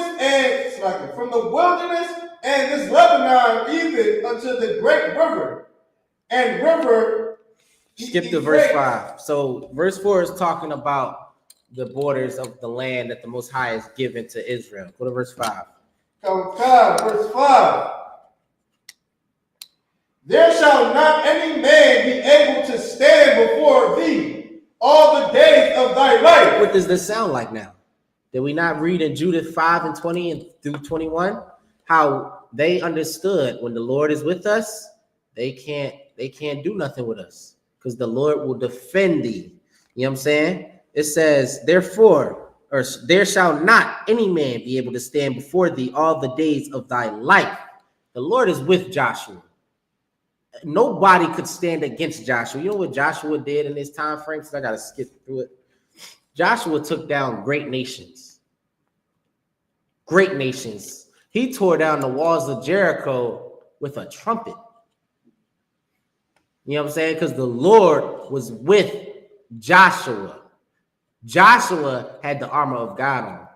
and this Lebanon, even unto the great river, and river. Skip to verse 5. So verse 4 is talking about the borders of the land that the Most High has given to Israel. Go to verse 5. Verse 5. There shall not any man be able to stand before thee all the days of thy life. What does this sound like now? Did we not read in Judith 5:20 and through 21 how they understood when the Lord is with us, they can't do nothing with us because the Lord will defend thee. You know what I'm saying? It says, therefore, or there shall not any man be able to stand before thee all the days of thy life. The Lord is with Joshua. Nobody could stand against Joshua. You know what Joshua did in this time frame? So I got to skip through it. Joshua took down great nations. Great nations. He tore down the walls of Jericho with a trumpet. You know what I'm saying? Because the Lord was with Joshua. Joshua had the armor of God on.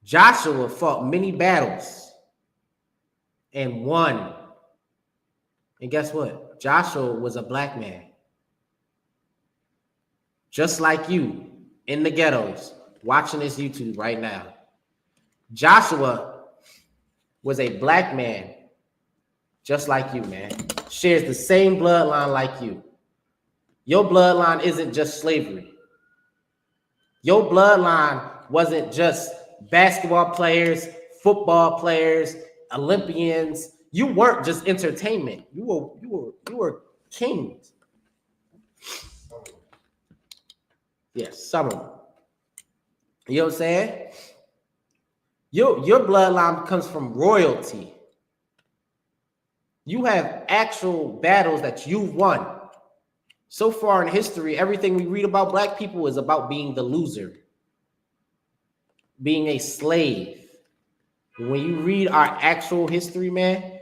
Joshua fought many battles and won. And guess what? Joshua was a black man. Just like you in the ghettos watching this YouTube right now. Joshua was a black man just like you, man. Shares the same bloodline like you. Your bloodline isn't just slavery. Your bloodline wasn't just basketball players, football players, Olympians. You weren't just entertainment. You were kings. Yes, some of them. You know what I'm saying? Your bloodline comes from royalty. You have actual battles that you've won. So far in history, everything we read about black people is about being the loser, being a slave. When you read our actual history, man,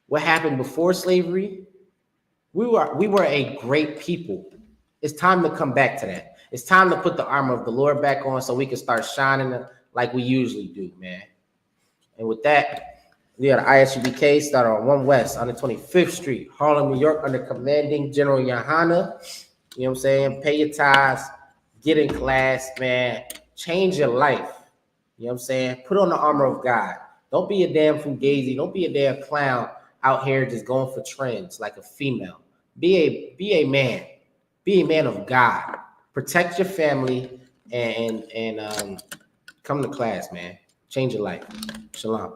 what happened before slavery, We were a great people. It's time to come back to that. It's time to put the armor of the Lord back on so we can start shining like we usually do, man. And with that, we got I.S.U.P.K. start on 1 West on the 25th Street, Harlem, New York, under commanding General YAHANNA. You know what I'm saying? Pay your tithes, get in class, man. Change your life. You know what I'm saying? Put on the armor of God. Don't be a damn fugazi. Don't be a damn clown out here just going for trends like a female. Be a man. Be a man of God. Protect your family and come to class, man. Change your life. Shalom.